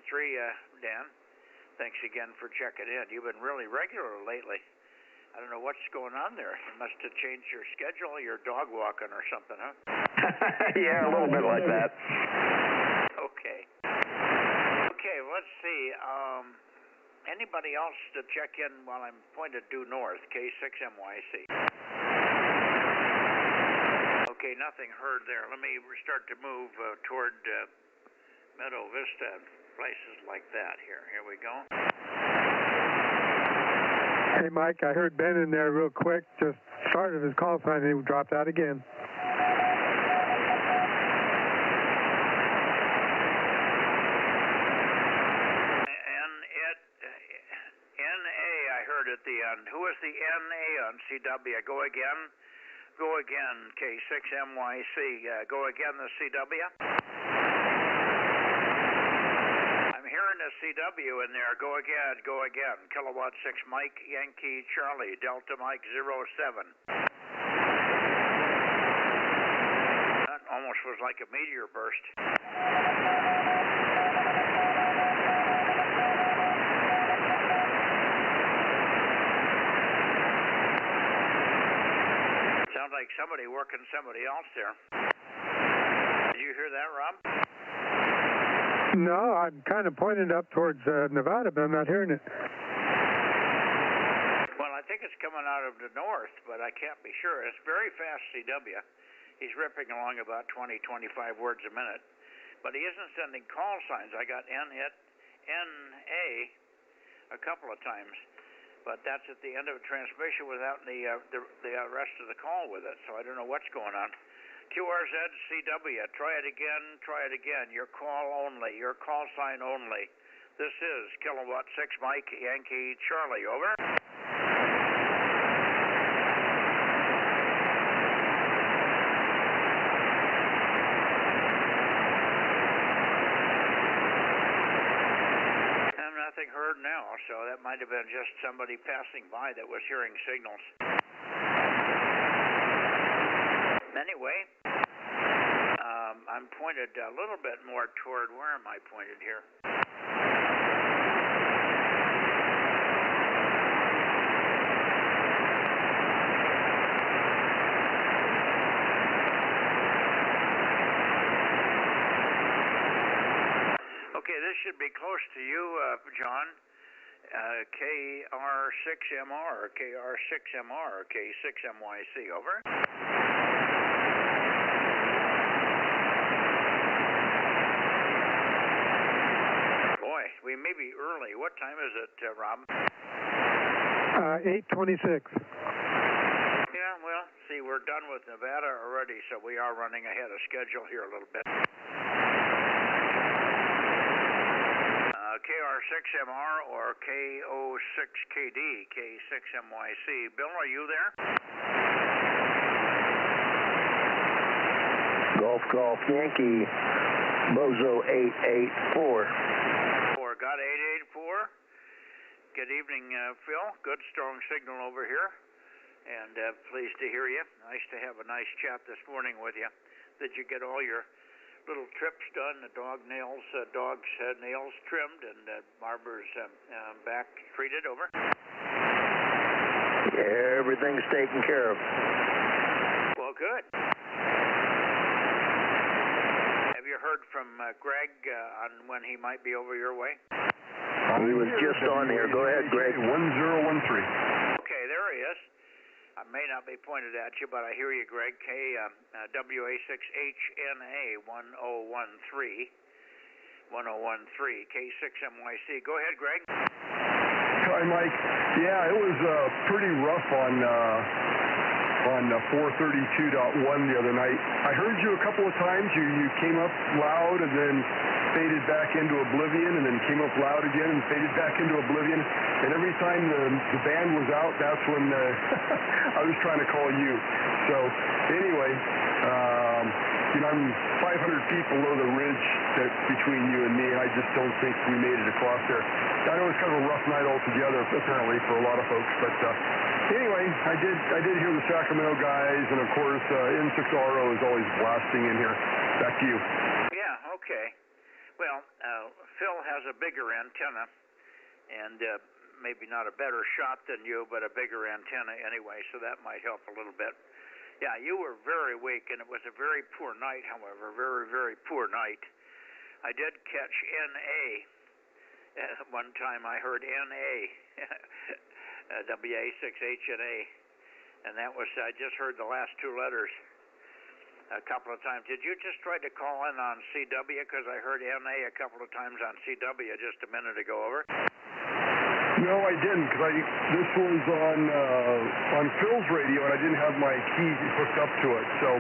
Dan. Thanks again for checking in. You've been really regular lately. I don't know what's going on there. You must have changed your schedule. You're dog walking or something, huh? Yeah, a little bit like that. Okay, let's see. Anybody else to check in while I'm pointed due north, K6MYC? Okay, nothing heard there. Let me start to move toward Meadow Vista and places like that here. Here we go. Hey, Mike, I heard Ben in there real quick. Just started his call sign and he dropped out again. At the end. Who is the NA on CW? Go again, K6MYC. Go again, the CW. I'm hearing the CW in there. Go again. Kilowatt 6 Mike, Yankee Charlie, Delta Mike 07. That almost was like a meteor burst. Sounds like somebody working somebody else there. Did you hear that, Rob? No, I'm kind of pointed up towards Nevada, but I'm not hearing it. Well, I think it's coming out of the north, but I can't be sure. It's very fast CW. He's ripping along about 20, 25 words a minute. But he isn't sending call signs. I got NA a couple of times. But that's at the end of a transmission without the rest of the call with it. So I don't know what's going on. QRZ CW, try it again. Your call only, your call sign only. This is Kilowatt 6 Mike, Yankee Charlie, over. Nothing heard now, so that might have been just somebody passing by that was hearing signals. Anyway, I'm pointed a little bit more toward, where am I pointed here? Okay, this should be close to you, John. KR6MR, K6MYC, over. Boy, we may be early. What time is it, Rob? 8:26. Yeah, well, see, we're done with Nevada already, so we are running ahead of schedule here a little bit. KR6MR or KO6KD, K6MYC. Bill, are you there? Golf Yankee, Bozo 884. Got 884. Good evening, Phil. Good strong signal over here. And pleased to hear you. Nice to have a nice chat this morning with you. Did you get all your little trips done, the dog's nails trimmed, and Barbara's back treated, over? Yeah, everything's taken care of. Well, good. heard from Greg on when he might be over your way? He was just on here. Go ahead, Greg. 1013. Okay, there he is. I may not be pointed at you, but I hear you, Greg. WA6HNA 1013. 1013, K6MYC. Go ahead, Greg. Hi, Mike. Yeah, it was pretty rough on 432.1 the other night. I heard you a couple of times. You came up loud and then faded back into oblivion, and then came up loud again and faded back into oblivion. And every time the band was out, that's when I was trying to call you. So anyway, I'm 500 feet below the ridge that's between you and me, and I just don't think we made it across there. I know it's kind of a rough night altogether, apparently, for a lot of folks. But anyway, I did hear the Sacramento guys, and of course, N6RO is always blasting in here. Back to you. Yeah, okay. Well, Phil has a bigger antenna, and maybe not a better shot than you, but a bigger antenna anyway, so that might help a little bit. Yeah, you were very weak, and it was a very poor night, however, very, very poor night. I did catch NA. One time I heard NA, WA6HNA, and that was, I just heard the last two letters a couple of times. Did you just try to call in on CW? Because I heard NA a couple of times on CW just a minute ago, over. No, I didn't, because this was on Phil's radio, and I didn't have my key hooked up to it. So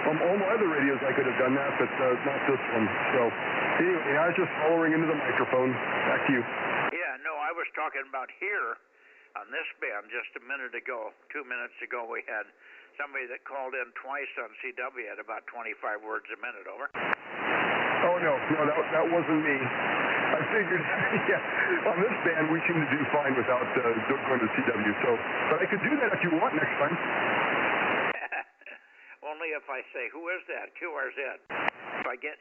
on all my other radios, I could have done that, but not this one. So anyway, I was just hollering into the microphone. Back to you. Yeah, no, I was talking about here on this band just a minute ago. 2 minutes ago, we had somebody that called in twice on CW at about 25 words a minute, over. Oh, no, that wasn't me. I figured, yeah, on this band, we seem to do fine without going to CW. So, but I could do that if you want next time. Only if I say, who is that? QRZ.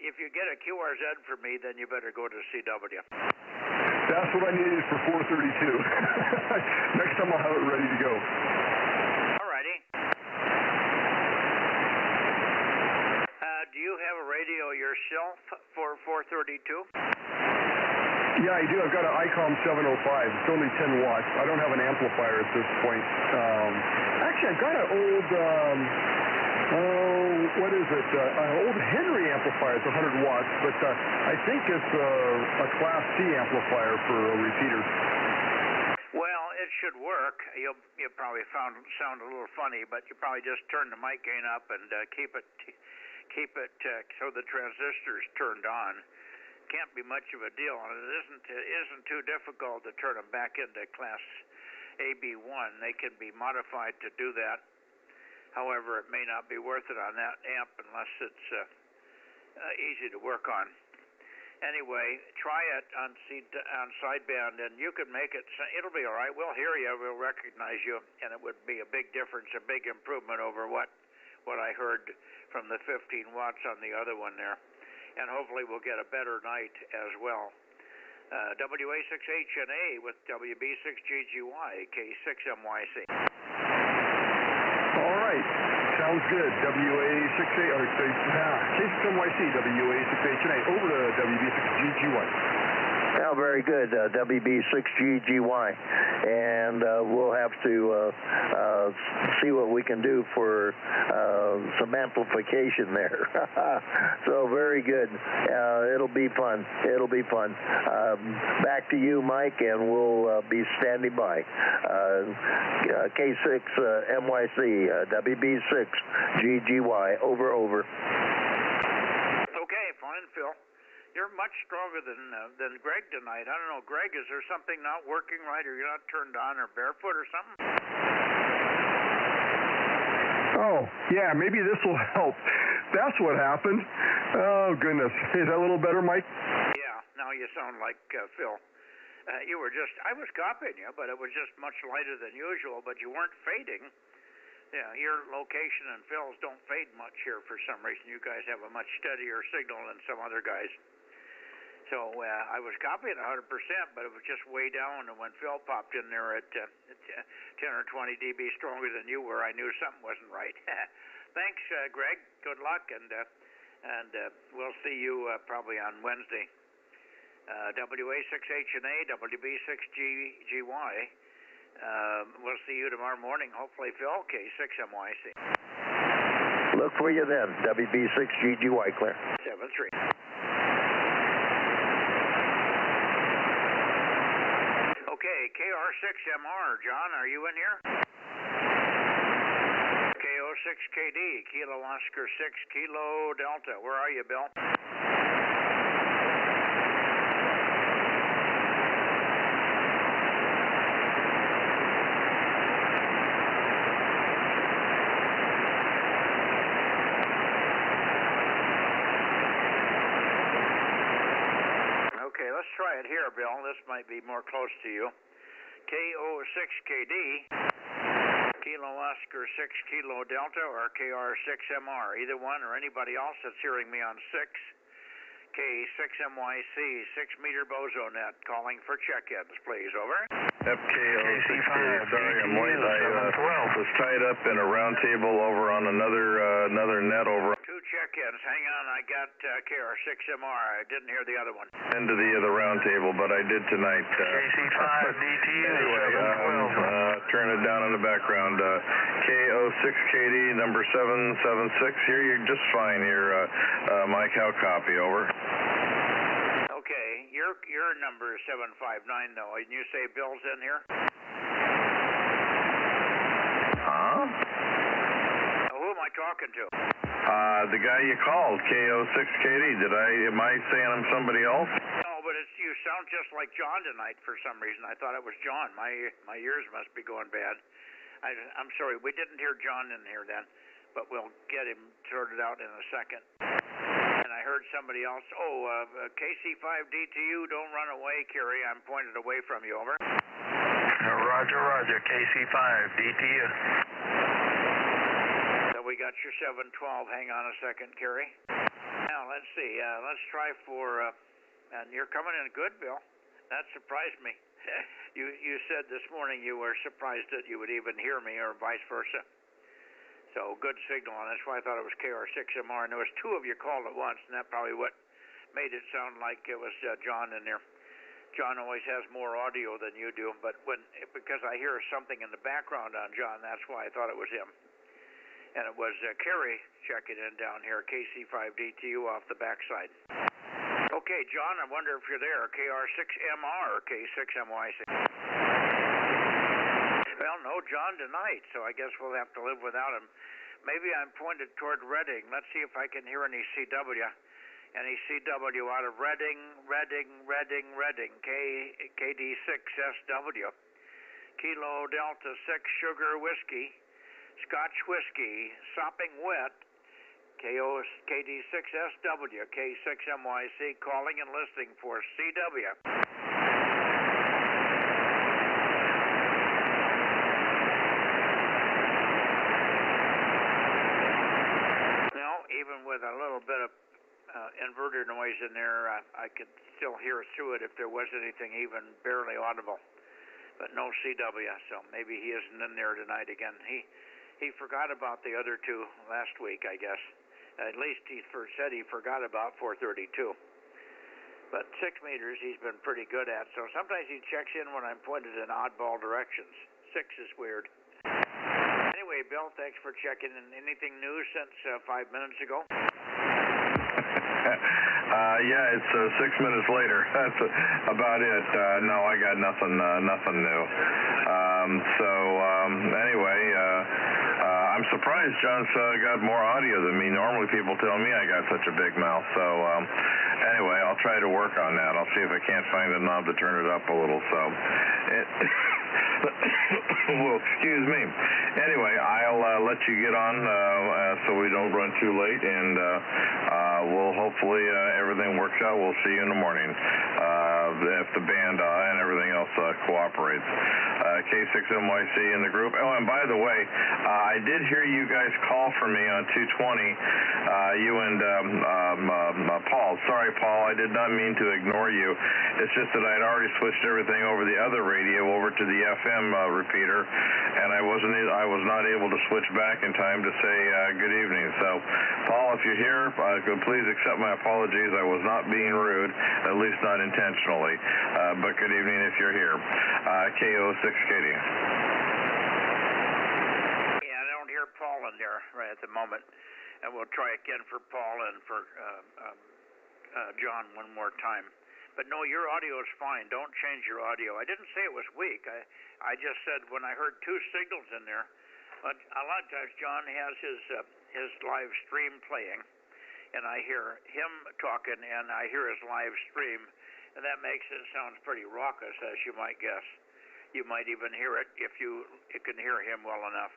If you get a QRZ for me, then you better go to CW. That's what I needed for 432. Next time I'll have it ready to go. All righty. Do you have a radio yourself for 432? Yeah, I do. I've got an ICOM 705. It's only 10 watts. I don't have an amplifier at this point. Actually, I've got an old, what is it? An old Henry amplifier. It's 100 watts, but I think it's a Class C amplifier for a repeater. Well, it should work. You'll probably sound a little funny, but you probably just turn the mic gain up and keep it so the transistor's turned on. Can't be much of a deal, and it isn't too difficult to turn them back into Class AB1. They can be modified to do that. However, it may not be worth it on that amp unless it's easy to work on. Anyway, try it on sideband, and you can make it. It'll be all right. We'll hear you. We'll recognize you, and it would be a big difference, a big improvement over what I heard from the 15 watts on the other one there. And hopefully we'll get a better night as well. WA6HNA with WB6GGY, K6MYC. All right. Sounds good. K6MYC, WA6HNA, over to WB6GGY. Yeah, very good, WB6GGY, and we'll have to see what we can do for some amplification there. So very good. It'll be fun. Back to you, Mike, and we'll be standing by. K6MYC, WB6GGY, over. Okay, fine, Phil. You're much stronger than Greg tonight. I don't know, Greg, is there something not working right, or you're not turned on, or barefoot or something? Oh, yeah, maybe this will help. That's what happened. Oh, goodness. Is that a little better, Mike? Yeah, now you sound like Phil. I was copying you, but it was just much lighter than usual, but you weren't fading. Yeah, your location and Phil's don't fade much here for some reason. You guys have a much steadier signal than some other guys. So I was copying 100%, but it was just way down, and when Phil popped in there at 10 or 20 dB stronger than you were, I knew something wasn't right. Thanks, Greg. Good luck, and And we'll see you probably on Wednesday. WA6HNA, WB6GY. We'll see you tomorrow morning, hopefully, Phil, K6MYC. Look for you then, WB6GGY, clear. 7-3. Okay, KR6MR, John, are you in here? KO6KD, Kilo Oscar 6, Kilo Delta. Where are you, Bill? Okay, let's try it here, Bill. This might be more close to you. KO6KD, Kilo Oscar 6, Kilo Delta, or KR6MR, either one or anybody else that's hearing me on 6. K6MYC, 6-meter Bozo Net, calling for check-ins, please. Over. FKO6, sorry I'm late. I was tied up in a round table over on another net over. 2 check-ins. Hang on, I got KR6MR. I didn't hear the other one. Into the round table, but I did tonight. KC5DTU, anyway, turn it down in the background. KO6KD, number 776. Here, you're just fine here. Mike, how copy? Over. Okay, your number is 759 though, and you say Bill's in here? Huh? Who am I talking to? The guy you called, KO6KD. Am I saying I'm somebody else? No, but you sound just like John tonight for some reason. I thought it was John. My ears must be going bad. I'm sorry, we didn't hear John in here then, but we'll get him sorted out in a second. And I heard somebody else. KC5DTU, don't run away, Kerry. I'm pointed away from you. Over. Roger. KC5DTU. So we got your 712. Hang on a second, Kerry. Now, let's see. Let's try for... and you're coming in good, Bill. That surprised me. You said this morning you were surprised that you would even hear me, or vice versa. So good signal, and that's why I thought it was KR6MR. And there was 2 of you called at once, and that probably what made it sound like it was John in there. John always has more audio than you do, but because I hear something in the background on John, that's why I thought it was him. And it was Kerry checking in down here, KC5DTU off the backside. Okay, John, I wonder if you're there, KR6MR or K6MYC. Well, no John tonight, so I guess we'll have to live without him. Maybe I'm pointed toward Reading. Let's see if I can hear any CW. Any CW out of Reading, KD6SW. Kilo Delta 6 Sugar Whiskey, Scotch Whiskey, Sopping Wet, KD6SW, K6MYC, calling and listening for CW. Even with a little bit of inverter noise in there, I could still hear through it if there was anything even barely audible. But no CW, so maybe he isn't in there tonight again. He forgot about the other 2 last week, I guess. At least he said he forgot about 432. But 6 meters he's been pretty good at, so sometimes he checks in when I'm pointed in oddball directions. 6 is weird. Anyway, Bill, thanks for checking in. Anything new since 5 minutes ago? Yeah, it's 6 minutes later. That's about it. No, I got nothing new. Anyway, I'm surprised John's got more audio than me. Normally people tell me I got such a big mouth. So anyway, I'll try to work on that. I'll see if I can't find a knob to turn it up a little. So, well, excuse me. Anyway, I'll let you get on so we don't run too late, and we'll hopefully everything works out. We'll see you in the morning if the band and everything else cooperates. K6MYC in the group. Oh, and by the way, I did hear you guys call for me on 220. You and Paul. Sorry, Paul, I did not mean to ignore you. It's just that I had already switched everything over the other radio over to the FM repeater, and I was not able to switch back in time to say good evening. So, Paul, if you're here, please accept my apologies. I was not being rude, at least not intentionally. But good evening if you're here. KO6KD. Yeah, I don't hear Paul in there right at the moment. And we'll try again for Paul and for John one more time. But no, your audio is fine. Don't change your audio. I didn't say it was weak. I just said when I heard two signals in there, but a lot of times John has his live stream playing, and I hear him talking, and I hear his live stream, and that makes it sound pretty raucous, as you might guess. You might even hear it if you can hear him well enough.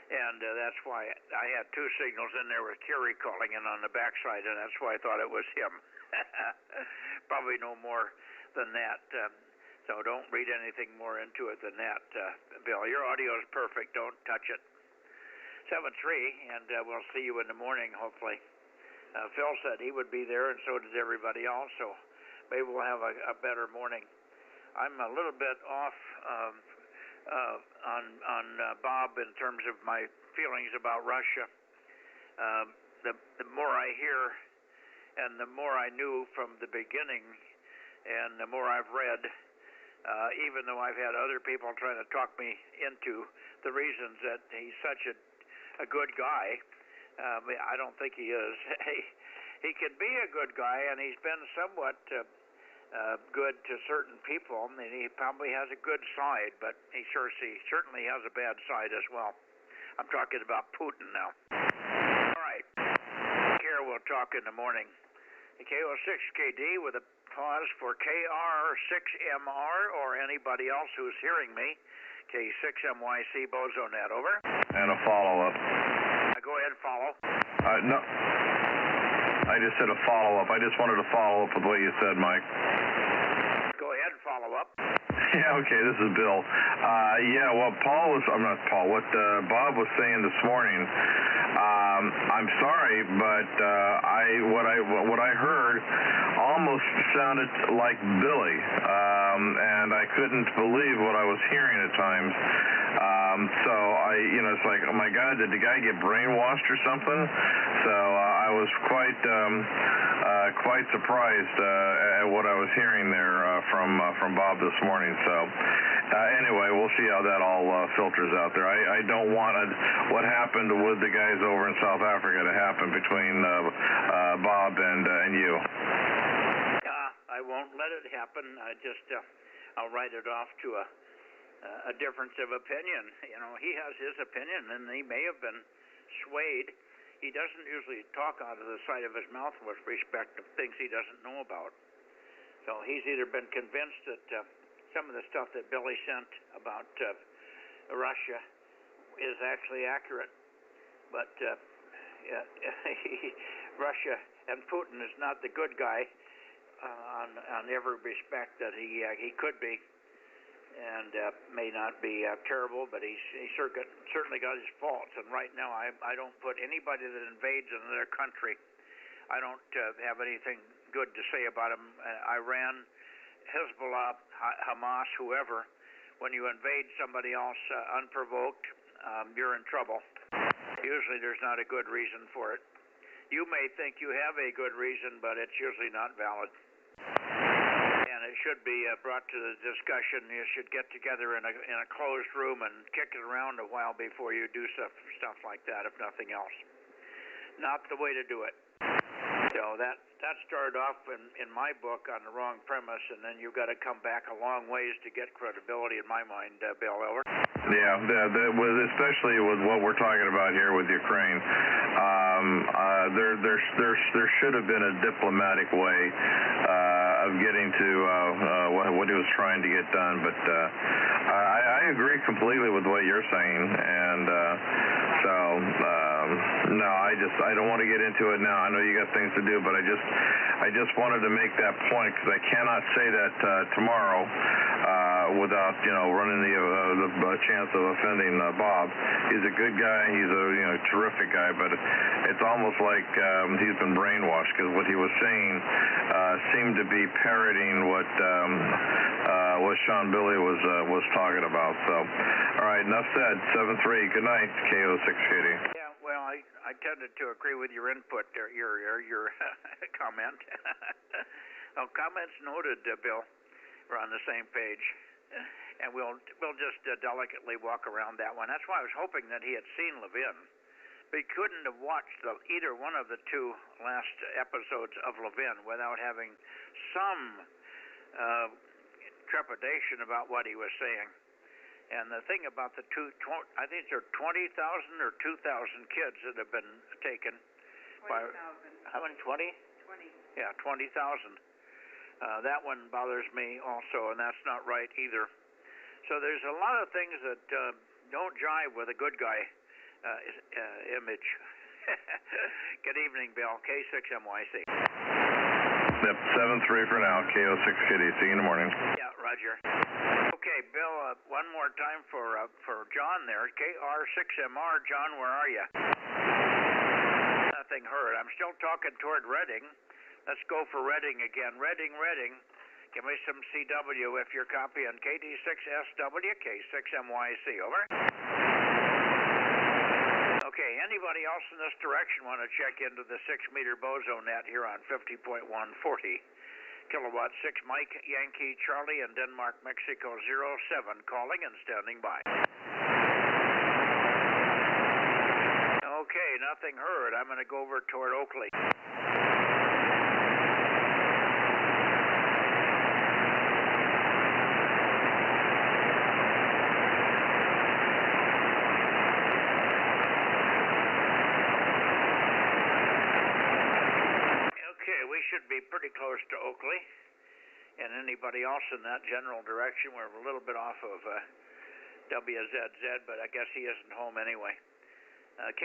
And that's why I had two signals in there with Kerry calling in on the backside, and that's why I thought it was him. Probably no more than that. So don't read anything more into it than that, Bill. Your audio is perfect. Don't touch it. 7-3, and we'll see you in the morning, hopefully. Phil said he would be there, and so did everybody else, so maybe we'll have a better morning. I'm a little bit off on Bob in terms of my feelings about Russia. The more I hear and the more I knew from the beginning and the more I've read, even though I've had other people trying to talk me into the reasons that he's such a good guy, I don't think he is. He can be a good guy, and he's been somewhat good to certain people, and he probably has a good side, but he certainly has a bad side as well. I'm talking about Putin now. All right. Here we'll talk in the morning. KO6KD with a pause for KR6MR or anybody else who's hearing me. K6MYC Bozo Net, over. And a follow-up. Go ahead, follow. No. I just said a follow-up. I just wanted to follow up with what you said, Mike. Go ahead, follow up. Yeah, okay, this is Bill. What Bob was saying this morning, I'm sorry, but what I heard almost sounded like Billy, and I couldn't believe what I was hearing at times. So it's like, oh my God, did the guy get brainwashed or something? So I was quite surprised at what I was hearing there from Bob this morning. So anyway, we'll see how that all filters out there. I don't want what happened with the guys over in South Africa to happen between Bob and you. I won't let it happen. I'll write it off to a difference of opinion. He has his opinion, and he may have been swayed. He doesn't usually talk out of the side of his mouth with respect to things he doesn't know about. So he's either been convinced that some of the stuff that Billy sent about Russia is actually accurate, but Russia and Putin is not the good guy on every respect that he could be, and may not be terrible, but he's certainly got his faults. And right now, I don't put anybody that invades another country, I don't have anything good to say about him. Iran, Hezbollah, Hamas, whoever, when you invade somebody else unprovoked, you're in trouble. Usually there's not a good reason for it. You may think you have a good reason, but it's usually not valid. And it should be brought to the discussion. You should get together in a closed room and kick it around a while before you do stuff like that, if nothing else. Not the way to do it. So that started off in my book on the wrong premise, and then you've got to come back a long ways to get credibility in my mind, Bill. Over. Yeah, especially with what we're talking about here with Ukraine. There should have been a diplomatic way of getting to what he was trying to get done, but I agree completely with what you're saying, and no, I don't want to get into it now. I know you got things to do, but I just wanted to make that point because I cannot say that tomorrow without running the chance of offending Bob. He's a good guy. He's a terrific guy, but it's almost like he's been brainwashed, because what he was saying seemed to be parroting what Sean Billy was talking about. So, all right, enough said. 7-3. Good night, KO680. Yeah, well, I tended to agree with your input, your comment. Well, comments noted, Bill. We're on the same page, and we'll just delicately walk around that one. That's why I was hoping that he had seen Levin, but he couldn't have watched either one of the two last episodes of Levin without having some trepidation about what he was saying. And the thing about the I think there are 20,000 or 2,000 kids that have been taken. 20,000. How many? 20? 20. Yeah, 20,000. That one bothers me also, and that's not right either. So there's a lot of things that don't jive with a good guy image. Good evening, Bill. K6MYC. Yep, 7-3 for now. KO680. See you in the morning. Yeah, Roger. Okay, Bill, one more time for John there. KR6MR. John, where are you? Nothing heard. I'm still talking toward Reading. Let's go for Reading again. Reading. Give me some CW if you're copying. KD6SW, K6MYC. Over. Okay, anybody else in this direction want to check into the 6-meter Bozo Net here on 50.140 kilowatt 6 Mike Yankee Charlie and Denmark Mexico 07 calling and standing by. Okay, nothing heard. I'm going to go over toward Oakley. Should be pretty close to Oakley, and anybody else in that general direction. We're a little bit off of WZZ, but I guess he isn't home anyway. NR60,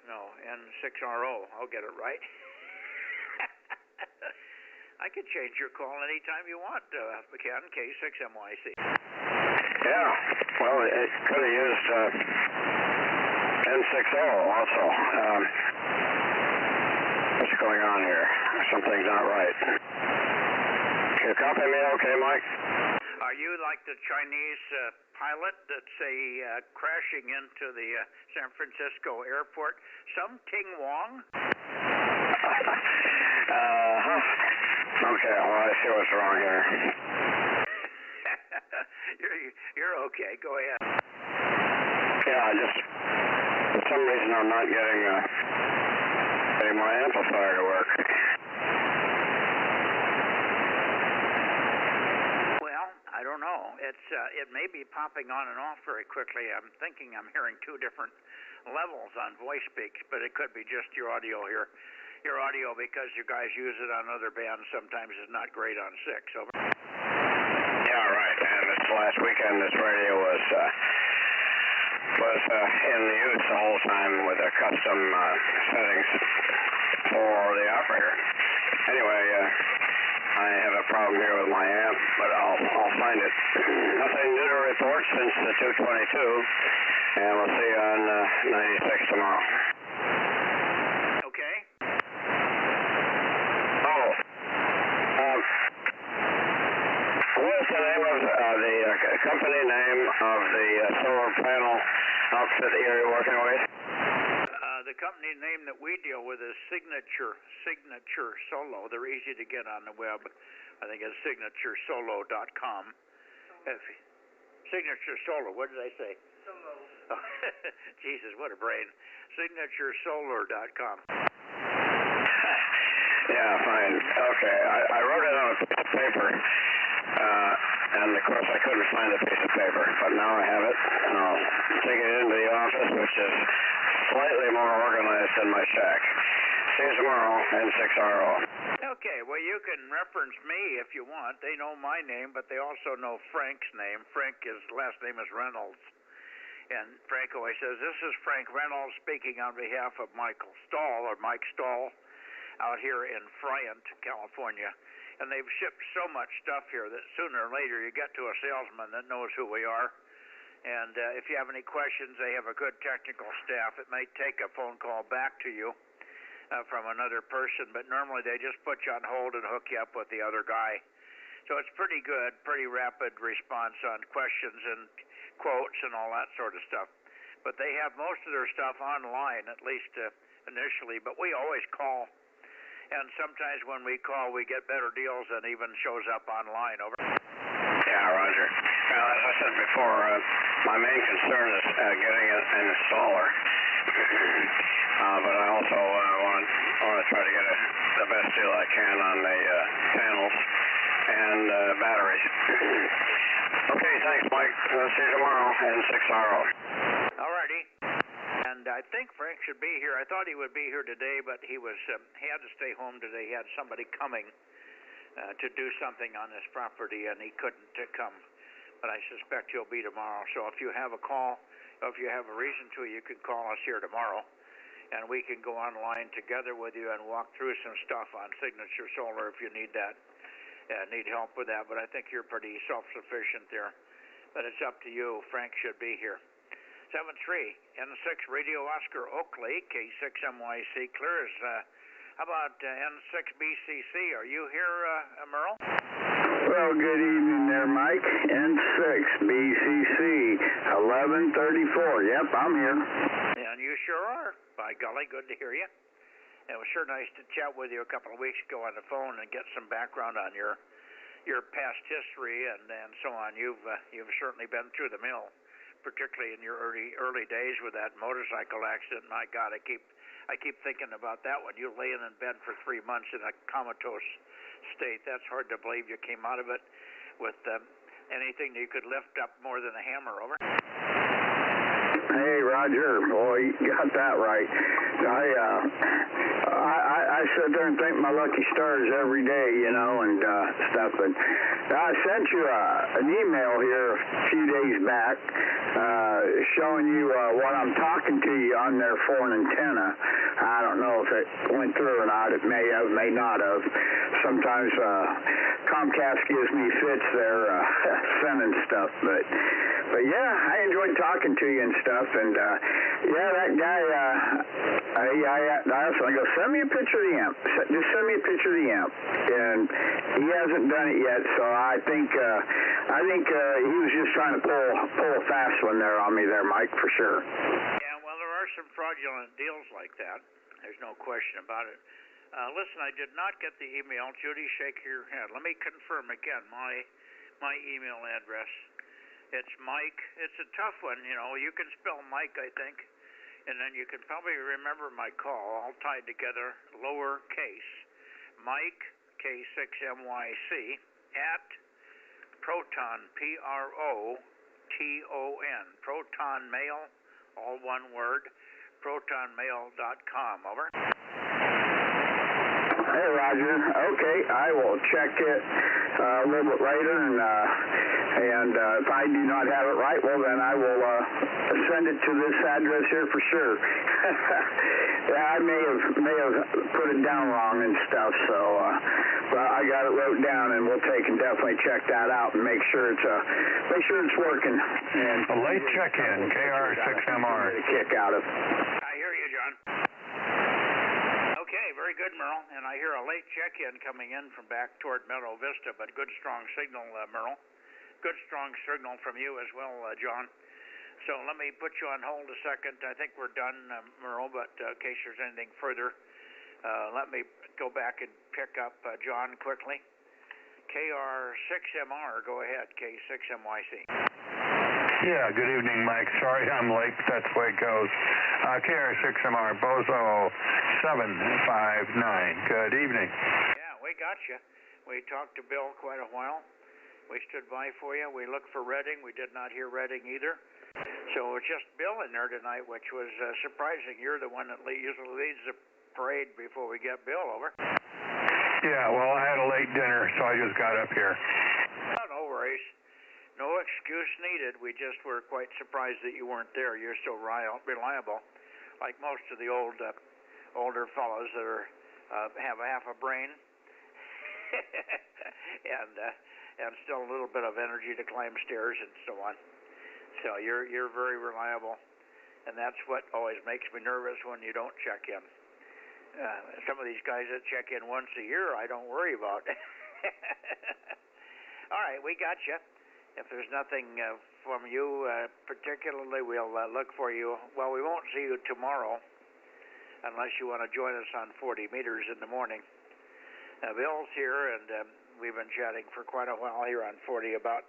no, N6RO. I'll get it right. I could change your call anytime you want, Ken. K6MYC. Yeah, well, it could have used N60 also. What's going on here? Something's not right. Can you copy me okay, Mike? Are you like the Chinese pilot that's crashing into the San Francisco airport? Some Ting Wong? Okay, well, I see what's wrong here. You're okay. Go ahead. Yeah, for some reason I'm not getting my amplifier to work. Well, I don't know. It may be popping on and off very quickly. I'm thinking I'm hearing two different levels on voice speak, but it could be just your audio here. Your audio, because you guys use it on other bands, sometimes is not great on 6. Over. Yeah, right. And this last weekend, this radio was in use the whole time with the custom settings for the operator. Anyway, I have a problem here with my amp, but I'll find it. Nothing new to report since the 222, and we'll see you on 96 tomorrow. Okay. Oh. What is the name of the company name of the solar panel outfit that you're working with? The company name that we deal with is Signature Solo. They're easy to get on the web. I think it's signaturesolo.com. Signature Solo. What did I say? Solo. Oh, Jesus, what a brain. Signaturesolar.com. Yeah, fine. Okay. I wrote it on a piece of paper, and of course I couldn't find the piece of paper, but now I have it, and I'll take it into the office, which is slightly more organized than my shack. See you tomorrow, N6RO. Okay, well, you can reference me if you want. They know my name, but they also know Frank's name. Last name is Reynolds. And Frank always says, "This is Frank Reynolds speaking on behalf of Mike Stahl, out here in Friant, California. And they've shipped so much stuff here that sooner or later you get to a salesman that knows who we are. And if you have any questions, they have a good technical staff. It may take a phone call back to you from another person, but normally they just put you on hold and hook you up with the other guy. So it's pretty good, pretty rapid response on questions and quotes and all that sort of stuff. But they have most of their stuff online, at least initially, but we always call. And sometimes when we call, we get better deals than even shows up online. Over. Yeah, Roger. Well, as I said before, my main concern is getting an installer. But I also want to try to get the best deal I can on the panels and batteries. Okay, thanks, Mike. See you tomorrow in 6RO. All righty. And I think Frank should be here. I thought he would be here today, but he had to stay home today. He had somebody coming to do something on this property, and he couldn't come. But I suspect he'll be tomorrow. So if you have a call, or if you have a reason to, you can call us here tomorrow, and we can go online together with you and walk through some stuff on Signature Solar if you need that. Need help with that, but I think you're pretty self-sufficient there. But it's up to you. Frank should be here. 73 N6 Radio Oscar Oakley, K6MYC clears. How about N6BCC? Are you here, Merle? Well, good evening there, Mike. N6BCC 1134. Yep, I'm here. And you sure are. By golly, good to hear you. It was sure nice to chat with you a couple of weeks ago on the phone and get some background on your past history and so on. You've certainly been through the mill, particularly in your early days with that motorcycle accident. My God, I keep thinking about that one. You laying in bed for 3 months in a comatose state. That's hard to believe you came out of it with anything that you could lift up more than a hammer. Over. Hey, Roger. Boy, you got that right. I sit there and thank my lucky stars every day, and stuff. And I sent you an email here a few days back showing you what I'm talking to you on there for an antenna. I don't know if it went through or not. It may have, may not have. Sometimes Comcast gives me fits there sending stuff, but yeah, I enjoyed talking to you and stuff. And yeah, that guy, I go, send me a picture of the amp. Just send me a picture of the amp. And he hasn't done it yet, so I think he was just trying to pull a fast one there on me there, Mike, for sure. Yeah, well, there are some fraudulent deals like that. There's no question about it. Listen, I did not get the email. Judy, shake your head. Let me confirm again my email address. It's Mike. It's a tough one, You can spell Mike, I think, and then you can probably remember my call, all tied together, lowercase, Mike, K6MYC, at Proton, PROTON, Proton Mail, all one word, protonmail.com. Over. Hey, Roger. Okay, I will check it a little bit later, and if I do not have it right, well, then I will send it to this address here for sure. Yeah, I may have put it down wrong and stuff, so but I got it wrote down, and we'll take and definitely check that out and make sure it's working. And a late check-in, KR6MR. Kick out of. I hear you, John. Okay, very good, Merle. And I hear a late check-in coming in from back toward Meadow Vista, but good strong signal, Merle. Good strong signal from you as well, John. So let me put you on hold a second. I think we're done, Merle, but in case there's anything further, let me go back and pick up John quickly. KR6MR, go ahead, K6MYC. Yeah, good evening, Mike. Sorry I'm late, but that's the way it goes. KR6MR, Bozo 759. Good evening. Yeah, we got you. We talked to Bill quite a while. We stood by for you. We looked for Redding. We did not hear Redding either. So it's just Bill in there tonight, which was surprising. You're the one that usually leads the parade before we get Bill. Over. Yeah, well, I had a late dinner, so I just got up here. No worries. No excuse needed. We just were quite surprised that you weren't there. You're so reliable, like most of the older fellows that have half a brain. and still a little bit of energy to climb stairs and so on. So you're very reliable, and that's what always makes me nervous when you don't check in. Some of these guys that check in once a year, I don't worry about. All right, we got you. If there's nothing from you particularly, we'll look for you. Well, we won't see you tomorrow unless you want to join us on 40 meters in the morning. Bill's here, and we've been chatting for quite a while here on 40 about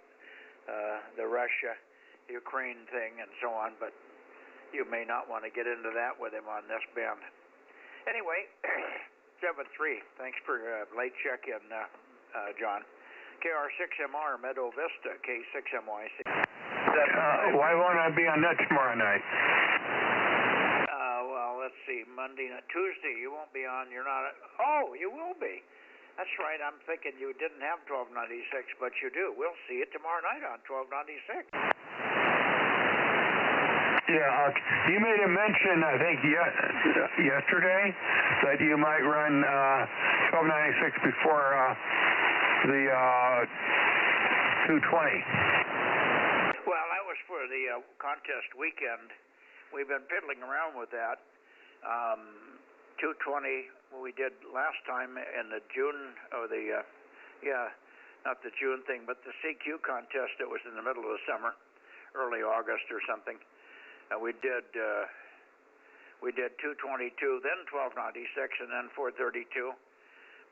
the Russia-Ukraine thing and so on, but you may not want to get into that with him on this band. Anyway, 7-3. Thanks for late check-in, John. KR6MR, Meadow Vista, K6MYC. Why won't I be on that tomorrow night? Well, let's see. Monday, Tuesday, you won't be on. You're not. Oh, you will be. That's right. I'm thinking you didn't have 1296, but you do. We'll see you tomorrow night on 1296. Yeah, you made a mention, I think, yesterday that you might run 1296 before the 220. Well, that was for the contest weekend. We've been piddling around with that. 220 we did last time in the June, or the, not the June thing, but the CQ contest that was in the middle of the summer, early August or something. We did 222, then 1296, and then 432.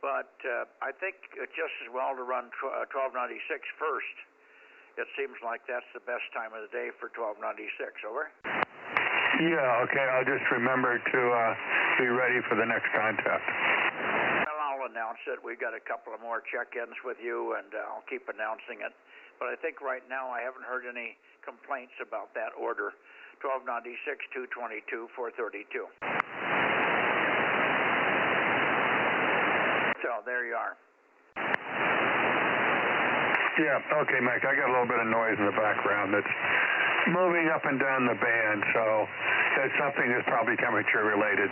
But I think it's just as well to run 1296 first. It seems like that's the best time of the day for 1296. Over. Yeah, okay. I'll just remember to be ready for the next contest. Well, I'll announce it. We've got a couple of more check-ins with you, and I'll keep announcing it. But I think right now I haven't heard any complaints about that order. 1296, 222, 432. So there you are. Yeah, okay, Mike. I got a little bit of noise in the background that's moving up and down the band, so that's something that's probably temperature related.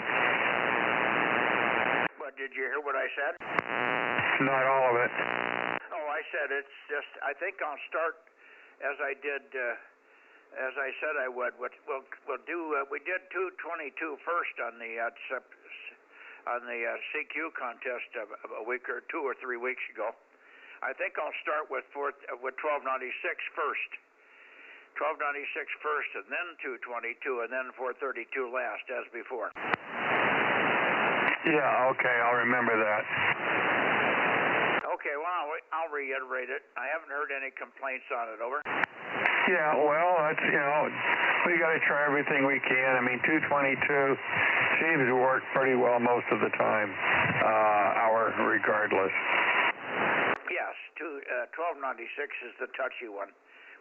But did you hear what I said? Not all of it. Oh, I said it's just, I think I'll start as I did, as I said I would. We'll do, we did 222 first on the CQ contest a week or 2 or 3 weeks ago. I think I'll start with 1296 first. 1296 first, and then 222, and then 432 last, as before. Yeah, okay, I'll remember that. Okay, well, I'll reiterate it. I haven't heard any complaints on it. Over. Yeah, well, that's, we got to try everything we can. I mean, 222 seems to work pretty well most of the time, regardless. Yes, 1296 is the touchy one.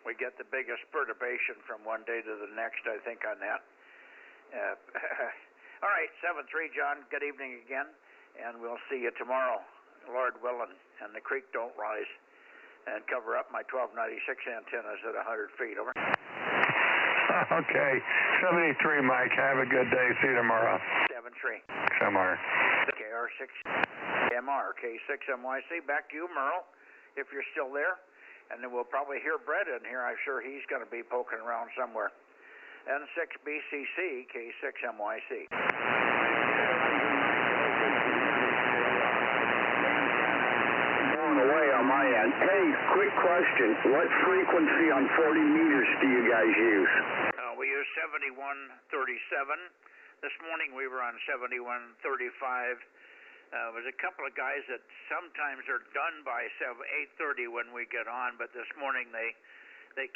We get the biggest perturbation from one day to the next, I think, on that. All right, 7-3, John. Good evening again, and we'll see you tomorrow, Lord willing, and the creek don't rise, and cover up my 1296 antennas at 100 feet. Over. Okay, 73, Mike. Have a good day. See you tomorrow. 7-3. XMR. KR6MR, K6MYC. Back to you, Merle, if you're still there. And then we'll probably hear Brett in here. I'm sure he's going to be poking around somewhere. N6BCC, K6MYC. Going away on my end. Hey, quick question. What frequency on 40 meters do you guys use? We use 7137. This morning we were on 7135. There's a couple of guys that sometimes are done by 8:30 when we get on, but this morning they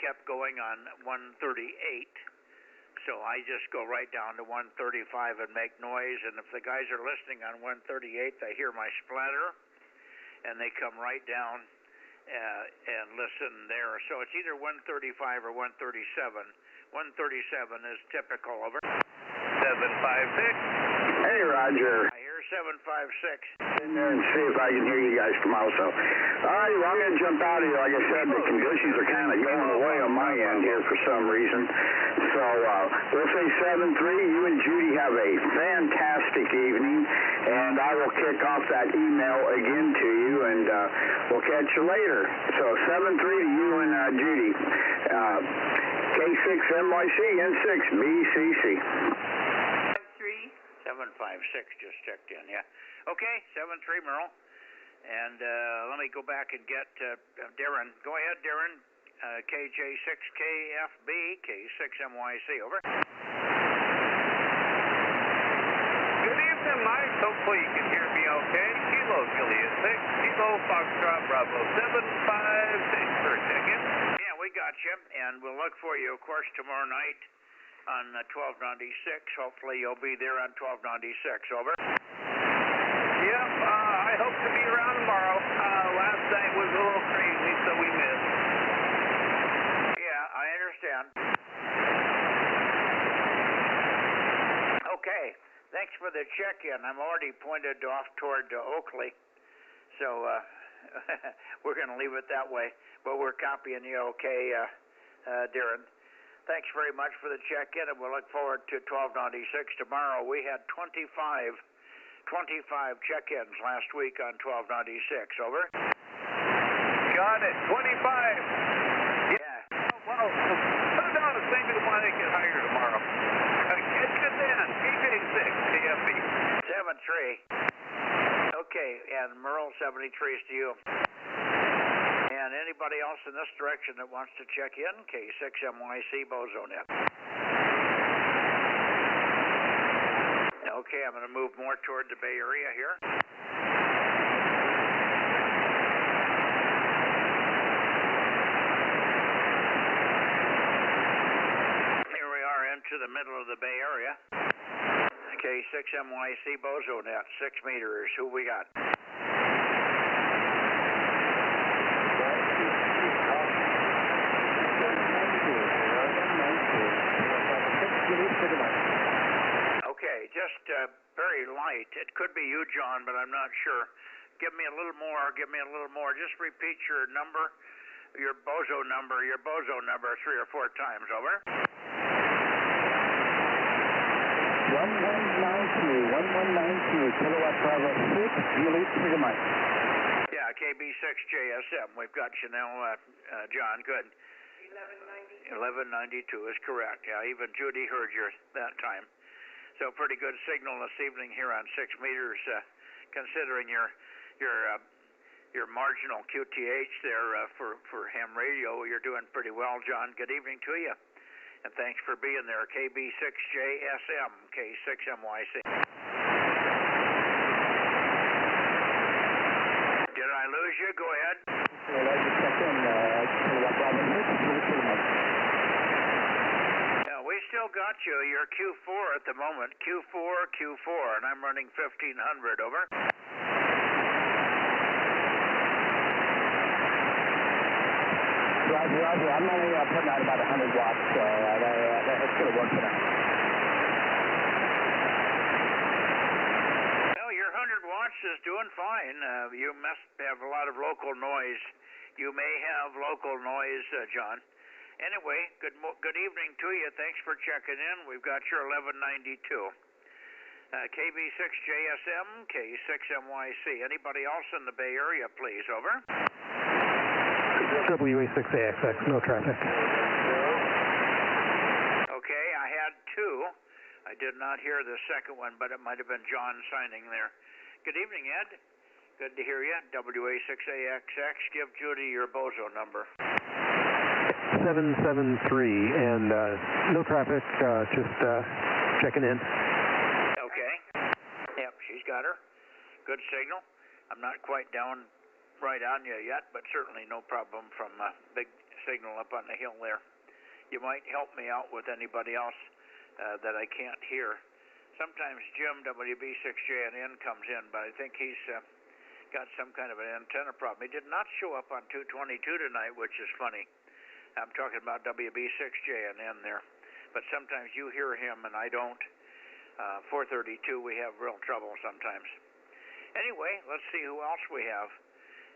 kept going on 138. So I just go right down to 135 and make noise, and if the guys are listening on 138, they hear my splatter, and they come right down and listen there. So it's either 135 or 137. 137 is typical. Over. 756. Hey, Roger. I hear 756. In there and see if I can hear you guys tomorrow. So, all right, well, I'm going to jump out of here. Like I said, the conditions are kind of going away on my end here for some reason. So, we'll say 7-3. You and Judy have a fantastic evening, and I will kick off that email again to you, and we'll catch you later. So, 7-3 to you and Judy. K6NYC, N6BCC. 756 just checked in, yeah. Okay, 7-3, Merle. And let me go back and get Darren. Go ahead, Darren. KJ6KFB, K6MYC, over. Good evening, Mike. Hopefully you can hear me okay. Kilo Juliet 6, Kilo Foxtrot Bravo 756 for a check-in. Yeah, we got you, and we'll look for you, of course, tomorrow night on 1296. Hopefully you'll be there on 1296, over. Yep, I hope to be around tomorrow. Last night was a little crazy, so we missed. Yeah, I understand. Okay, thanks for the check-in. I'm already pointed off toward Oakley, so we're going to leave it that way. But we're copying you, okay, Darren. Thanks very much for the check-in, and we'll look forward to 1296 tomorrow. We had 25 check-ins last week on 1296. Over. Got it. 25. Yeah. Well, who knows? Maybe the one they get higher tomorrow. Catch you then. KJ6, KFB. 7-3. Okay, and Merle, 73 is to you. And anybody else in this direction that wants to check in, K6MYC, Bozo Net. Okay, I'm going to move more toward the Bay Area here. Here we are into the middle of the Bay Area. K6MYC, Bozo Net, 6 meters. Who we got? Okay, just very light. It could be you, John, but I'm not sure. Give me a little more. Give me a little more. Just repeat your number, your Bozo number 3 or 4 times. Over. 1192, kilowatt Bravo 6, Juliet Sugar Mike. Yeah, KB6JSM. We've got Chanel, John. Good. 1192 is correct. Yeah, even Judy heard you that time. So pretty good signal this evening here on 6 meters, considering your marginal QTH there for ham radio. You're doing pretty well, John. Good evening to you, and thanks for being there. KB6JSM, K6MYC. Did I lose you? Go ahead. We still got you. You're Q4 at the moment. Q4, and I'm running 1500. Over. Roger. I'm only putting out about 100 watts, so that's going to work for now. Well, your 100 watts is doing fine. You must have a lot of local noise. You may have local noise, John. Anyway, good evening to you. Thanks for checking in. We've got your 1192. KB6JSM, K6MYC. Anybody else in the Bay Area, please? Over. WA6AXX, no traffic. Okay, I had 2. I did not hear the second one, but it might have been John signing there. Good evening, Ed. Good to hear you. WA6AXX. Give Judy your Bozo number. 773, and no traffic, just checking in. Okay. Yep, she's got her. Good signal. I'm not quite down right on you yet, but certainly no problem from a big signal up on the hill there. You might help me out with anybody else that I can't hear. Sometimes Jim, WB6JNN, comes in, but I think he's got some kind of an antenna problem. He did not show up on 222 tonight, which is funny. I'm talking about WB6JNN there. But sometimes you hear him and I don't. 432, we have real trouble sometimes. Anyway, let's see who else we have.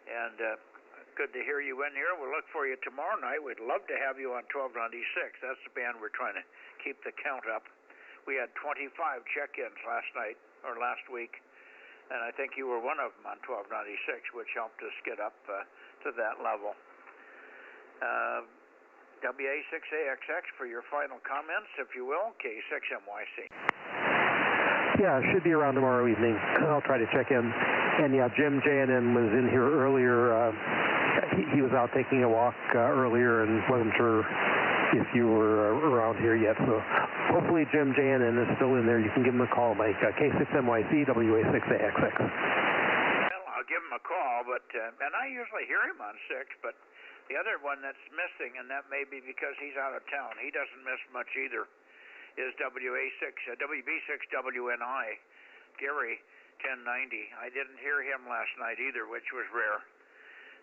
And good to hear you in here. We'll look for you tomorrow night. We'd love to have you on 1296. That's the band we're trying to keep the count up. We had 25 check-ins last week, and I think you were one of them on 1296, which helped us get up to that level. WA6AXX for your final comments, if you will. K6MYC. Yeah, should be around tomorrow evening. I'll try to check in. And yeah, Jim JNN was in here earlier. He was out taking a walk earlier and wasn't sure if you were around here yet. So hopefully Jim JNN is still in there. You can give him a call, Mike. K6MYC, WA6AXX. Well, I'll give him a call, but and I usually hear him on 6, but the other one that's missing, and that may be because he's out of town, he doesn't miss much either, is WB6WNI, Gary 1090. I didn't hear him last night either, which was rare.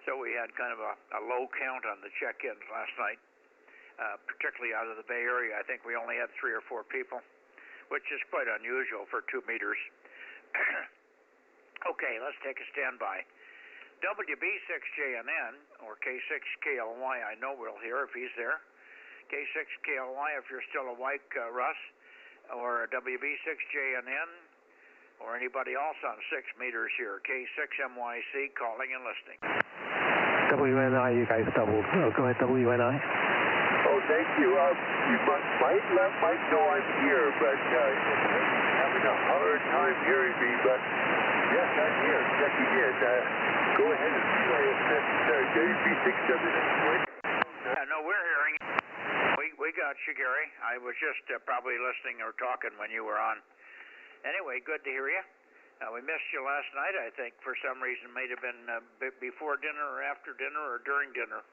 So we had kind of a low count on the check-ins last night, particularly out of the Bay Area. I think we only had 3 or 4 people, which is quite unusual for 2 meters. Okay, let's take a standby. WB6JNN, or K6KLY, I know we'll hear if he's there. K6KLY, if you're still awake, Russ, or WB6JNN, or anybody else on 6 meters here. K6MYC, calling and listening. WNI, you guys doubled. Oh, go ahead, WNI. Oh, thank you. You might let Mike know I'm here, but he's having a hard time hearing me, but yes, I'm here. Checking in. Go ahead and play it. WB6WNI. No, we're hearing it. We got you, Gary. I was just probably listening or talking when you were on. Anyway, good to hear you. We missed you last night, I think, for some reason. May have been before dinner or after dinner or during dinner.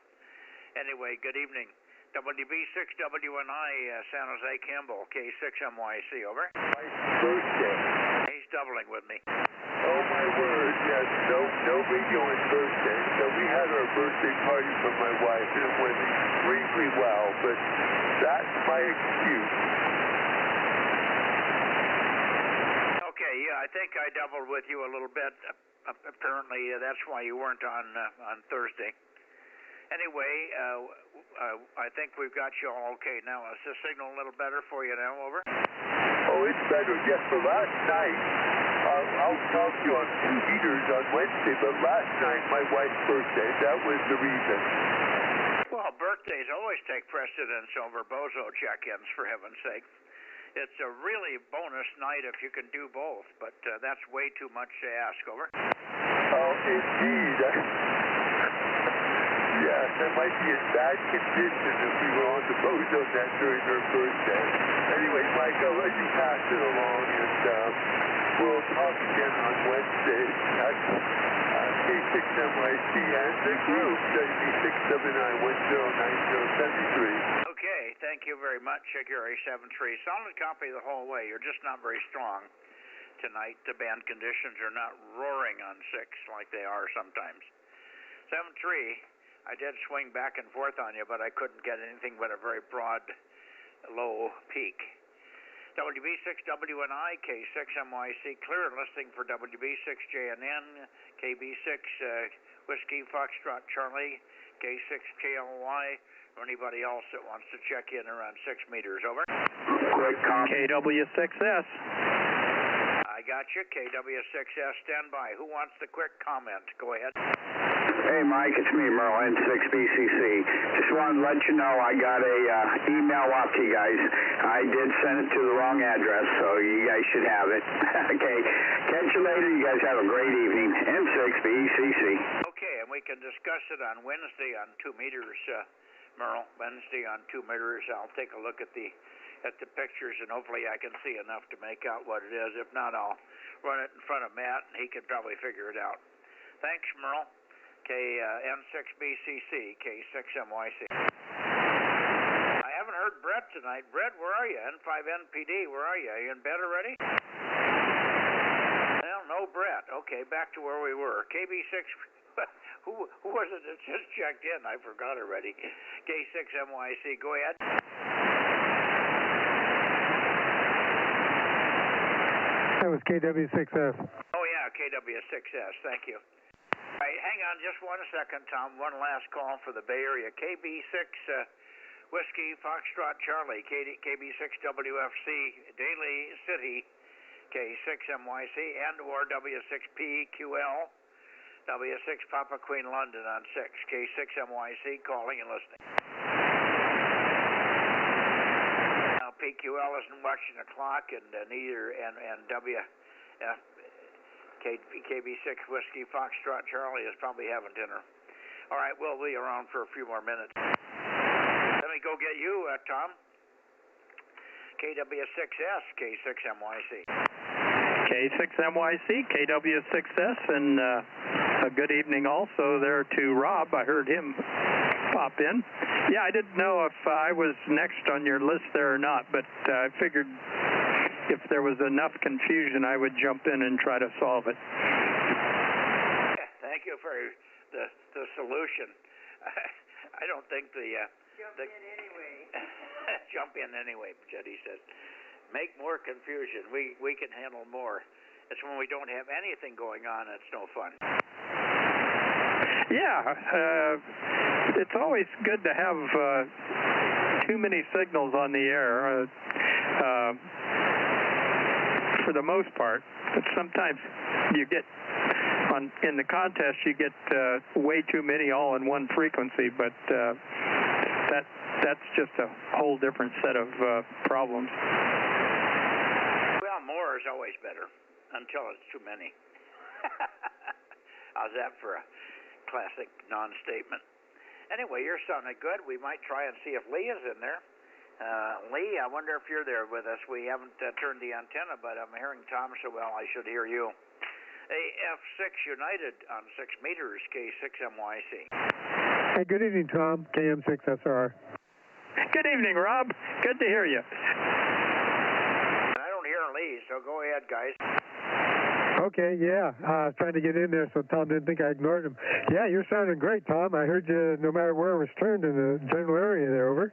Anyway, good evening. WB6WNI, San Jose Campbell, K6MYC, over. Birthday. He's doubling with me. Oh, my word, yes. No radio on birthday. So we had our birthday party for my wife, and it went extremely well, but that's my excuse. Okay, yeah, I think I doubled with you a little bit. Apparently, that's why you weren't on Thursday. Anyway, I think we've got you all okay now. Is the signal a little better for you now, over? Oh, it's better. Yes, for last night, I'll talk to you on 2 meters on Wednesday, but last night, my wife's birthday, that was the reason. Well, birthdays always take precedence over Bozo check-ins, for heaven's sake. It's a really bonus night if you can do both, but that's way too much to ask, over. Oh, indeed. Yes, I might be in bad condition if we were on the Bozo Net during her birthday. Anyway, Mike, I'll let you pass it along, and we'll talk again on Wednesday at K6MYC and the group, WB679109073. Okay, thank you very much, Gary 73. Solid copy the whole way. You're just not very strong tonight. The band conditions are not roaring on 6 like they are sometimes. 73. I did swing back and forth on you, but I couldn't get anything but a very broad, low peak. WB6WNI, K6MYC, clear and listening for WB6JNN, KB6 Whiskey Foxtrot Charlie, K6KLY, or anybody else that wants to check in around 6 meters, over. Quick KW6S. I got you, KW6S, stand by. Who wants the quick comment? Go ahead. Hey, Mike, it's me, Merle, N6BCC. Just wanted to let you know I got a email off to you guys. I did send it to the wrong address, so you guys should have it. Okay, catch you later. You guys have a great evening. N6BCC. Okay, and we can discuss it on Wednesday on 2 meters, Merle. Wednesday on 2 meters. I'll take a look at the pictures, and hopefully I can see enough to make out what it is. If not, I'll run it in front of Matt, and he can probably figure it out. Thanks, Merle. N6BCC, K6MYC. I haven't heard Brett tonight. Brett, where are you? N5NPD, where are you? Are you in bed already? Well, no Brett. Okay, back to where we were. KB6, who was it that just checked in? I forgot already. K6MYC, go ahead. was KW6S. Oh, yeah, KW6S. Thank you. All right, hang on just 1 second, Tom. One last call for the Bay Area. KB6 Whiskey Foxtrot Charlie, KB6WFC Daly City, K6MYC, and or W6PQL, W6 Papa Queen London on 6, K6MYC, calling and listening. Now, PQL isn't watching the clock, and neither, and KB6 Whiskey Foxtrot Charlie is probably having dinner. All right, we'll be around for a few more minutes. Let me go get you, Tom. KW6S, K6MYC. K6MYC, KW6S, and a good evening also there to Rob. I heard him pop in. Yeah, I didn't know if I was next on your list there or not, but I figured if there was enough confusion, I would jump in and try to solve it. Thank you for the solution. I don't think Jump in anyway. Jump in anyway, Jetty says. Make more confusion. We can handle more. It's when we don't have anything going on, it's no fun. Yeah, it's always good to have too many signals on the air, for the most part. But sometimes you get, in the contest, you get way too many all in one frequency, but that's just a whole different set of problems. Well, more is always better, until it's too many. How's that for a classic non-statement? Anyway, you're sounding good. We might try and see if Lee is in there. Lee, I wonder if you're there with us. We haven't turned the antenna, but I'm hearing Tom so well, I should hear you. AF6 United on 6 meters, K6MYC. Hey, good evening, Tom. KM6SR. Good evening, Rob. Good to hear you. I don't hear Lee, so go ahead, guys. Okay, yeah. I was trying to get in there so Tom didn't think I ignored him. Yeah, you're sounding great, Tom. I heard you no matter where it was turned in the general area there, over.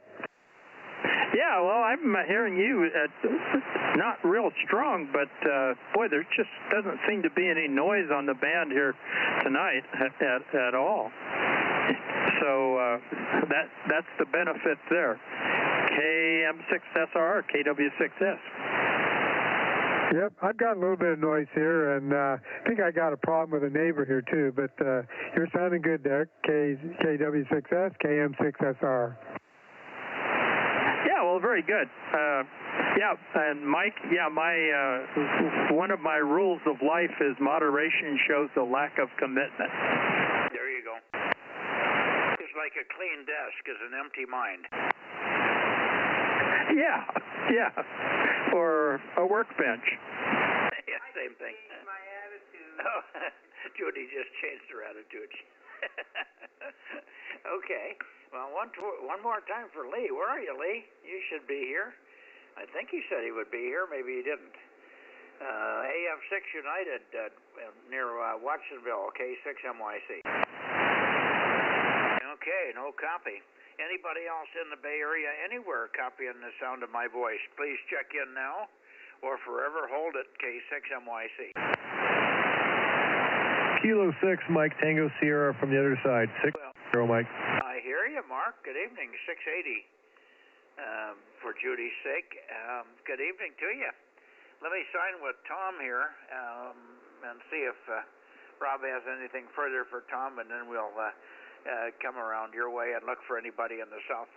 Yeah, well, I'm hearing you not real strong, but boy, there just doesn't seem to be any noise on the band here tonight at all. So that's the benefit there. KM6SR, KW6S. Yep, I've got a little bit of noise here, and I think I got a problem with a neighbor here too, but you're sounding good there. KW6S, KM6SR. Yeah, well, very good. Yeah, and Mike, yeah, one of my rules of life is moderation shows a lack of commitment. There you go. It's like a clean desk is an empty mind. Yeah, or a workbench. Yeah, same thing. I changed my attitude. Oh, Judy just changed her attitude. Okay. Well, one more time for Lee. Where are you, Lee? You should be here. I think he said he would be here. Maybe he didn't. AF6 United near Watsonville, K6MYC. Okay, no copy. Anybody else in the Bay Area anywhere copying the sound of my voice, please check in now or forever hold it, K6MYC. Kilo 6, Mike Tango Sierra from the other side. 6-0, Mike. I hear you, Mark. Good evening, 680 for Judy's sake. Good evening to you. Let me sign with Tom here and see if Rob has anything further for Tom, and then we'll come around your way and look for anybody in the South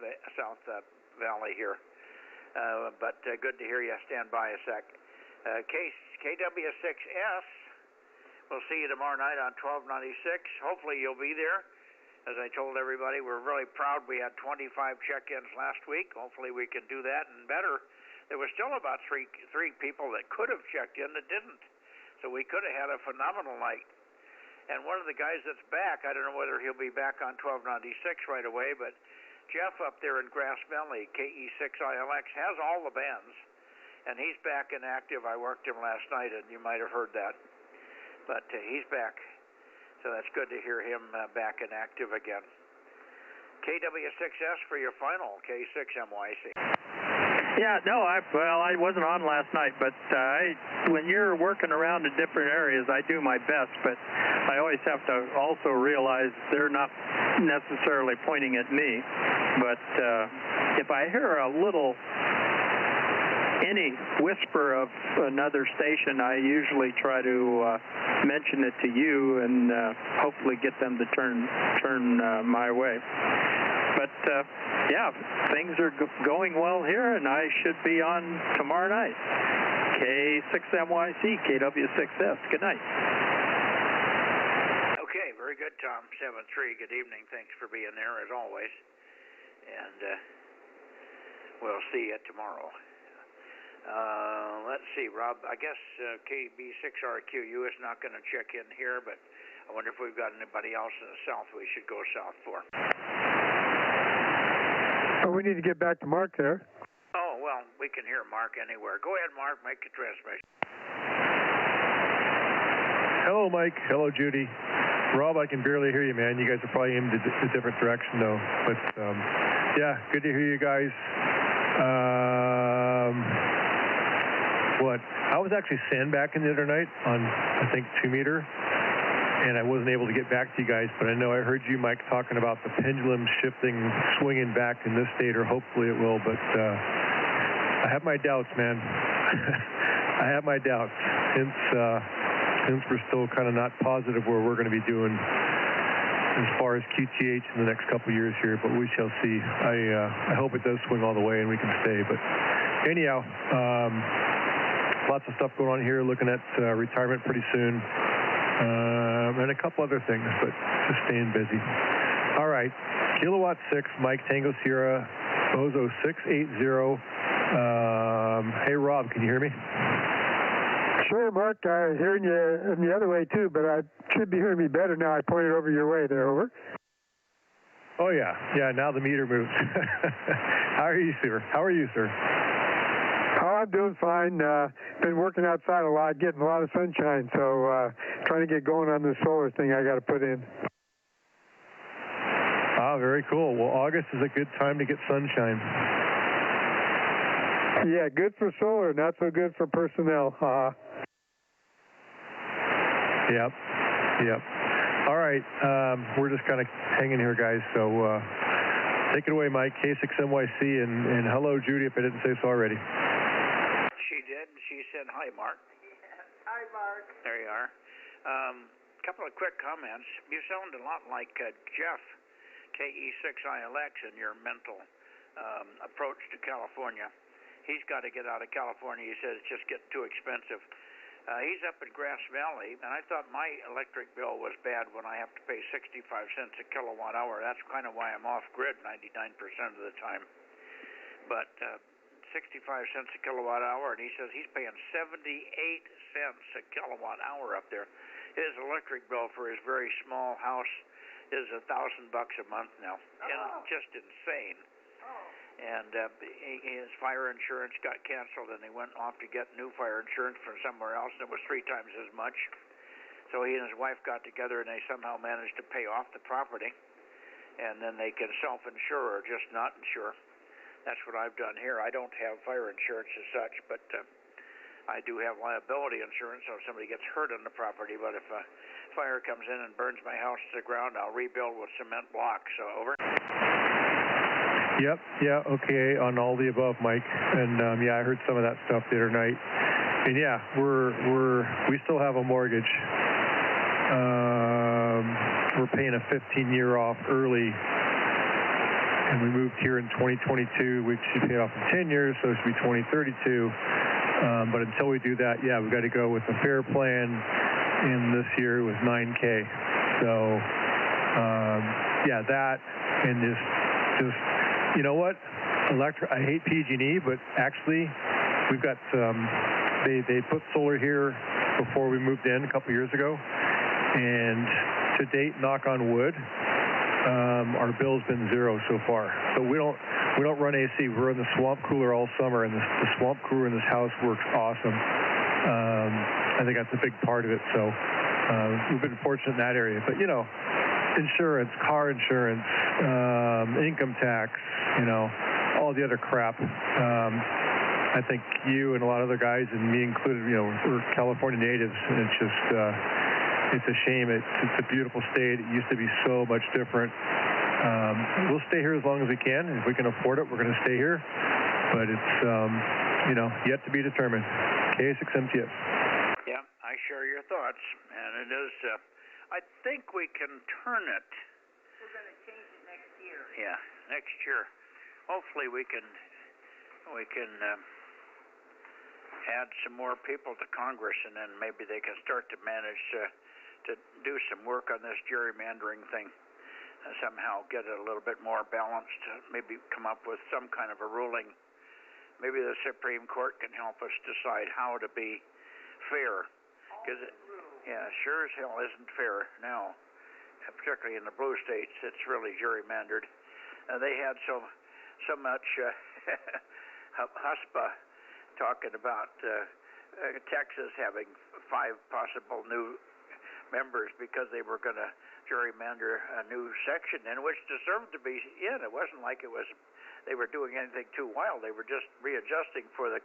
Valley here. But good to hear you. Stand by a sec. KW6S, we'll see you tomorrow night on 1296. Hopefully you'll be there. As I told everybody, we're really proud we had 25 check-ins last week. Hopefully we can do that and better. There was still about three people that could have checked in that didn't. So we could have had a phenomenal night. And one of the guys that's back, I don't know whether he'll be back on 1296 right away, but Jeff up there in Grass Valley, KE6ILX, has all the bands. And he's back and active. I worked him last night, and you might have heard that. But he's back. So that's good to hear him back and active again. KW6S for your final, K6MYC. Yeah, no, I wasn't on last night, but when you're working around in different areas, I do my best, but I always have to also realize they're not necessarily pointing at me. But if I hear any whisper of another station, I usually try to mention it to you and hopefully get them to turn my way. But yeah, things are going well here, and I should be on tomorrow night. K6MYC, KW6S. Good night. Okay, very good, Tom. 7-3. Good evening. Thanks for being there as always. And we'll see you tomorrow. Let's see, Rob. I guess KB6RQU is not going to check in here, but I wonder if we've got anybody else in the south we should go south for. Oh, we need to get back to Mark there. Oh, well, we can hear Mark anywhere. Go ahead, Mark. Make the transmission. Hello, Mike. Hello, Judy. Rob, I can barely hear you, man. You guys are probably aimed a different direction, though. But, yeah, good to hear you guys. I was actually sandbagging the other night on, I think, 2-meter, and I wasn't able to get back to you guys, but I know I heard you, Mike, talking about the pendulum shifting, swinging back in this state, or hopefully it will, but I have my doubts, man. I have my doubts, since we're still kind of not positive where we're going to be doing as far as QTH in the next couple of years here, but we shall see. I hope it does swing all the way and we can stay, but anyhow, lots of stuff going on here, looking at retirement pretty soon, and a couple other things, but just staying busy. All right, Kilowatt 6, Mike Tango Sierra, Bozo 680. Hey, Rob, can you hear me? Sure, Mark. I'm hearing you the other way, too, but I should be hearing me better now. I pointed over your way there, over. Oh, yeah. Yeah, now the meter moves. How are you, sir? Oh, I'm doing fine. Been working outside a lot, getting a lot of sunshine, so trying to get going on this solar thing I got to put in. Ah, very cool. Well, August is a good time to get sunshine. Yeah, good for solar, not so good for personnel. Yep. All right, we're just kind of hanging here, guys, so take it away, Mike. K6MYC, and hello, Judy, if I didn't say so already. She did. She said, hi, Mark. Hi, Mark. There you are. Couple of quick comments. You sound a lot like Jeff, KE6ILX, in your mental approach to California. He's got to get out of California. He says it's just getting too expensive. He's up in Grass Valley, and I thought my electric bill was bad when I have to pay 65 cents a kilowatt hour. That's kind of why I'm off grid 99% of the time. But 65 cents a kilowatt hour, and he says he's paying 78 cents a kilowatt hour up there. His electric bill for his very small house is $1,000 a month now. And just insane. And his fire insurance got canceled, and he went off to get new fire insurance from somewhere else, and it was 3 times as much. So he and his wife got together, and they somehow managed to pay off the property, and then they can self-insure or just not insure. That's what I've done here. I don't have fire insurance as such, but I do have liability insurance, so if somebody gets hurt on the property. But if a fire comes in and burns my house to the ground, I'll rebuild with cement blocks. So, over. Yep, yeah, okay, on all the above, Mike. And yeah, I heard some of that stuff the other night. And yeah, we still have a mortgage. We're paying a 15-year off early, and we moved here in 2022. We should pay it off in 10 years, so it should be 2032. But until we do that, yeah, we've got to go with a fair plan, and this year it was $9K. So yeah, that, and just you know what? I hate PG&E, but actually, we've got they put solar here before we moved in a couple years ago, and to date, knock on wood, our bill's been zero so far. So we don't run AC. We're in the swamp cooler all summer, and the swamp cooler in this house works awesome. I think that's a big part of it. So we've been fortunate in that area. But you know, insurance, car insurance, income tax, you know, all the other crap. I think you and a lot of other guys, and me included, we're California natives, and it's just, it's a shame. It's a beautiful state. It used to be so much different. We'll stay here as long as we can, and if we can afford it, we're going to stay here. But it's, yet to be determined. K6MTS. Yeah, I share your thoughts, and it is. I think we can turn it. We're going to change it next year. Yeah, next year. Hopefully we can add some more people to Congress, and then maybe they can start to manage to do some work on this gerrymandering thing. Somehow get it a little bit more balanced. Maybe come up with some kind of a ruling. Maybe the Supreme Court can help us decide how to be fair. Because sure as hell isn't fair now, particularly in the blue states. It's really gerrymandered. They had so much huspa talking about Texas having 5 possible new members because they were going to gerrymander a new section in which deserved to be in. It wasn't like they were doing anything too wild. They were just readjusting for the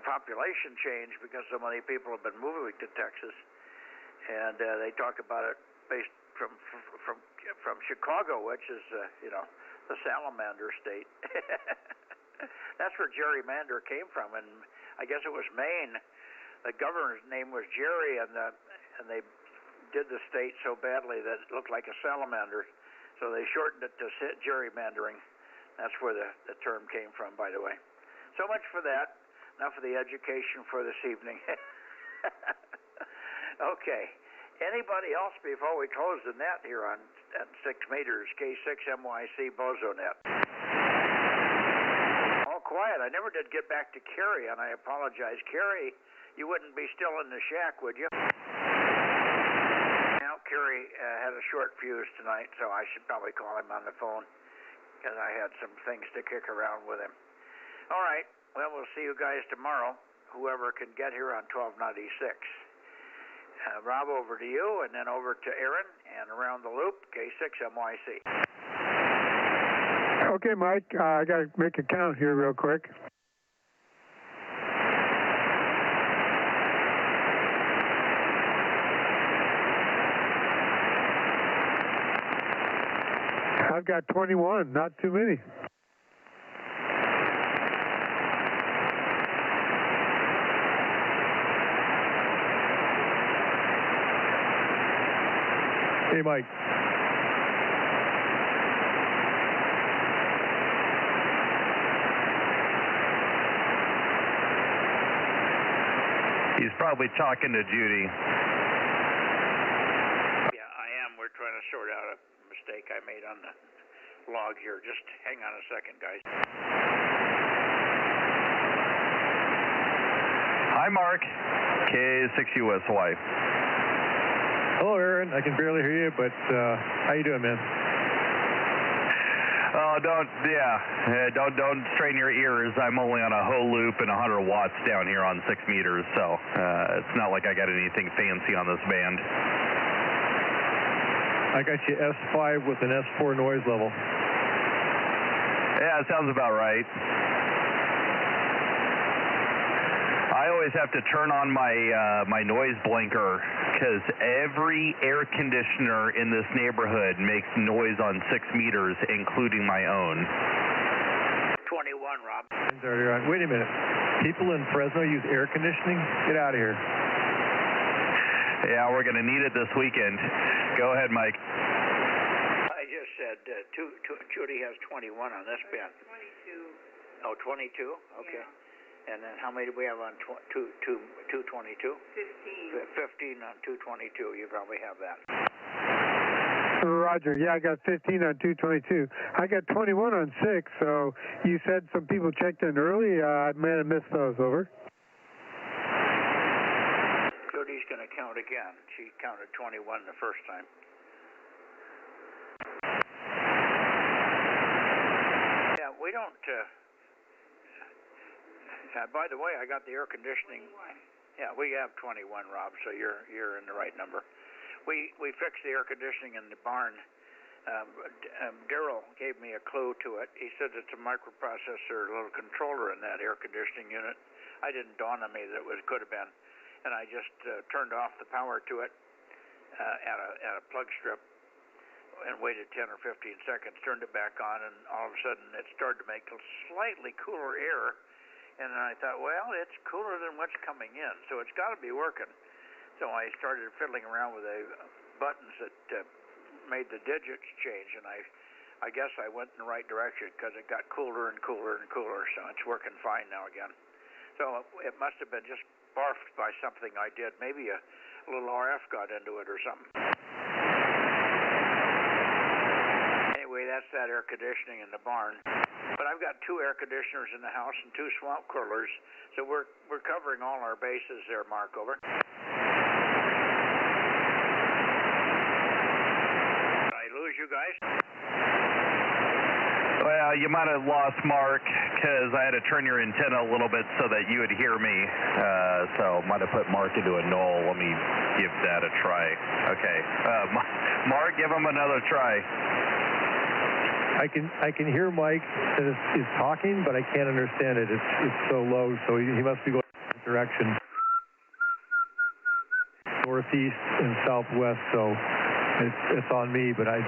population change because so many people have been moving to Texas, and they talk about it based from Chicago, which is the salamander state. That's where gerrymander came from, and I guess it was Maine. The governor's name was Jerry, and they did the state so badly that it looked like a salamander, so they shortened it to gerrymandering. That's where the term came from, by the way. So much for that. Enough of the education for this evening. Okay. Anybody else before we close the net here at 6 meters, K6MYC Bozo Net? All quiet. I never did get back to Kerry, and I apologize. Kerry, you wouldn't be still in the shack, would you? Now, Kerry had a short fuse tonight, so I should probably call him on the phone because I had some things to kick around with him. All right. Well, we'll see you guys tomorrow, whoever can get here on 1296. Rob, over to you, and then over to Aaron, and around the loop, K6MYC. Okay, Mike, I got to make a count here real quick. I've got 21, not too many. Hey, Mike. He's probably talking to Judy. Yeah, I am. We're trying to sort out a mistake I made on the log here. Just hang on a second, guys. Hi, Mark. K6USY. Hello, Aaron. I can barely hear you, but how you doing, man? Oh, don't strain your ears. I'm only on a whole loop and 100 watts down here on 6 meters, so it's not like I got anything fancy on this band. I got you S5 with an S4 noise level. Yeah, it sounds about right. I always have to turn on my noise blinker because every air conditioner in this neighborhood makes noise on 6 meters, including my own. 21, Rob. Wait a minute. People in Fresno use air conditioning? Get out of here. Yeah, we're going to need it this weekend. Go ahead, Mike. I just said Judy has 21 on this band. 22. Oh, 22? Okay. Yeah. And then how many do we have on 222? 15. 15 on 222. You probably have that. Roger. Yeah, I got 15 on 222. I got 21 on 6, so you said some people checked in early. I may have missed those. Over. Judy's going to count again. She counted 21 the first time. Yeah, we don't... by the way, I got the air conditioning. 21. Yeah, we have 21, Rob, so you're in the right number. We fixed the air conditioning in the barn Daryl gave me a clue to it. He said it's a microprocessor, a little controller in that air conditioning unit. I didn't dawn on me that it could have been, and I just turned off the power to it at a plug strip and waited 10 or 15 seconds, turned it back on, and all of a sudden it started to make a slightly cooler air. And then I thought, well, it's cooler than what's coming in, so it's got to be working. So I started fiddling around with the buttons that made the digits change, and I guess I went in the right direction because it got cooler and cooler and cooler, so it's working fine now again. So it must have been just barfed by something I did. Maybe a little RF got into it or something. Anyway, that's that air conditioning in the barn. But I've got 2 air conditioners in the house and 2 swamp coolers, so we're covering all our bases there, Mark. Over. Did I lose you guys? Well, you might have lost Mark because I had to turn your antenna a little bit so that you would hear me. So might have put Mark into a null. Let me give that a try. Okay. Mark, give him another try. I can hear Mike is talking, but I can't understand it. It's so low, so he must be going in a different direction, northeast and southwest. So it's on me, but I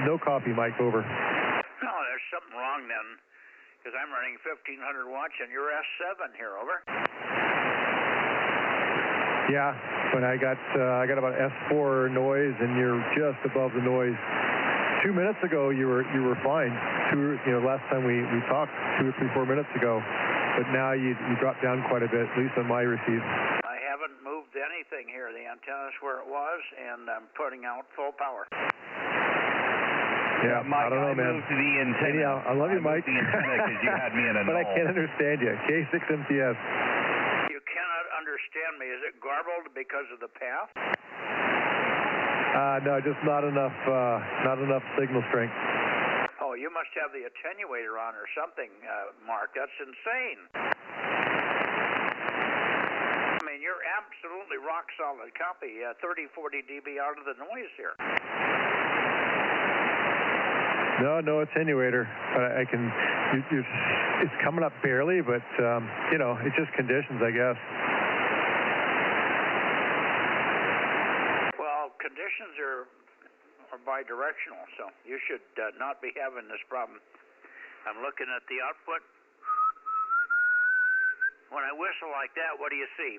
no copy, Mike. Over. No, there's something wrong then, because I'm running 1500 watts and you're S7 here. Over. Yeah, but I got about S4 noise, and you're just above the noise. 2 minutes ago, you were fine. Last time we talked 2 or 3, 4 minutes ago, but now you dropped down quite a bit, at least on my receive. I haven't moved anything here. The antenna's where it was, and I'm putting out full power. Yeah, Mike, I don't know, man. Moved the antenna. Anyhow, I love you, Mike. The antenna because you had me in a but null. I can't understand you. K6MTS. You cannot understand me. Is it garbled because of the path? No, just not enough signal strength. Oh, you must have the attenuator on or something, Mark. That's insane. I mean, you're absolutely rock solid copy. 30, 40 dB out of the noise here. No attenuator. I can. It's coming up barely, but it's just conditions, I guess. Conditions are bidirectional, so you should not be having this problem. I'm looking at the output. When I whistle like that, what do you see?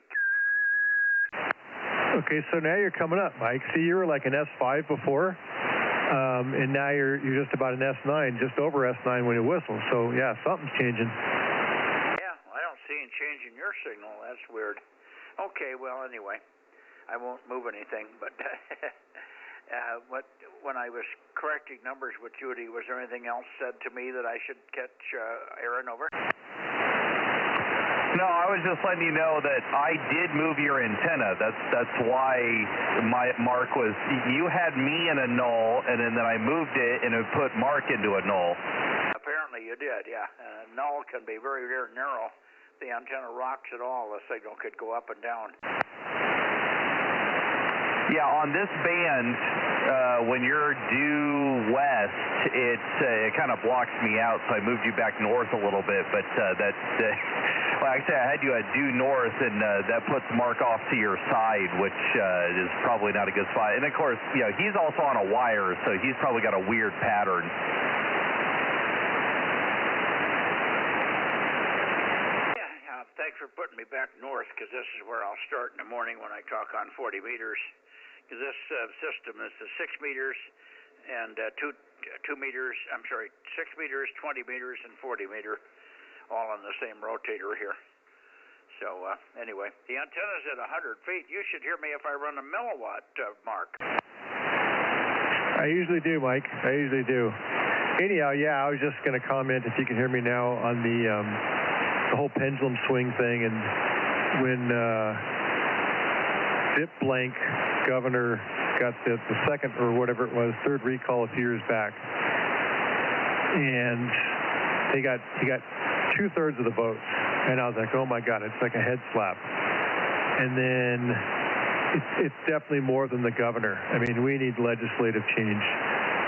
Okay, so now you're coming up, Mike. See, you were like an S5 before, and now you're just about an S9, just over S9 when you whistle. So yeah, something's changing. Yeah, I don't see any change in your signal. That's weird. Okay, well, anyway. I won't move anything, but when I was correcting numbers with Judy, was there anything else said to me that I should catch Aaron over? No, I was just letting you know that I did move your antenna. That's why Mark was. You had me in a null, and then I moved it and it put Mark into a null. Apparently you did, yeah. Null can be very, very narrow. If the antenna rocks at all, the signal could go up and down. Yeah, on this band, when you're due west, it kind of blocks me out, so I moved you back north a little bit. But like I said, I had you at due north, and that puts Mark off to your side, which is probably not a good spot. And of course, he's also on a wire, so he's probably got a weird pattern. Yeah, thanks for putting me back north, because this is where I'll start in the morning when I talk on 40 meters. Because this system is the 6 meters and 2 meters, 6 meters, 20 meters, and 40 meter, all on the same rotator here. So anyway, the antenna's at 100 feet. You should hear me if I run a milliwatt, Mark. I usually do, Mike. I usually do. Anyhow, yeah, I was just going to comment, if you can hear me now, on the whole pendulum swing thing, and when Zip Blank governor got the second or whatever it was, third recall a few years back, and he got 2/3 of the votes, and I was like, oh my God, it's like a head slap. And then it's definitely more than the governor. I mean, we need legislative change.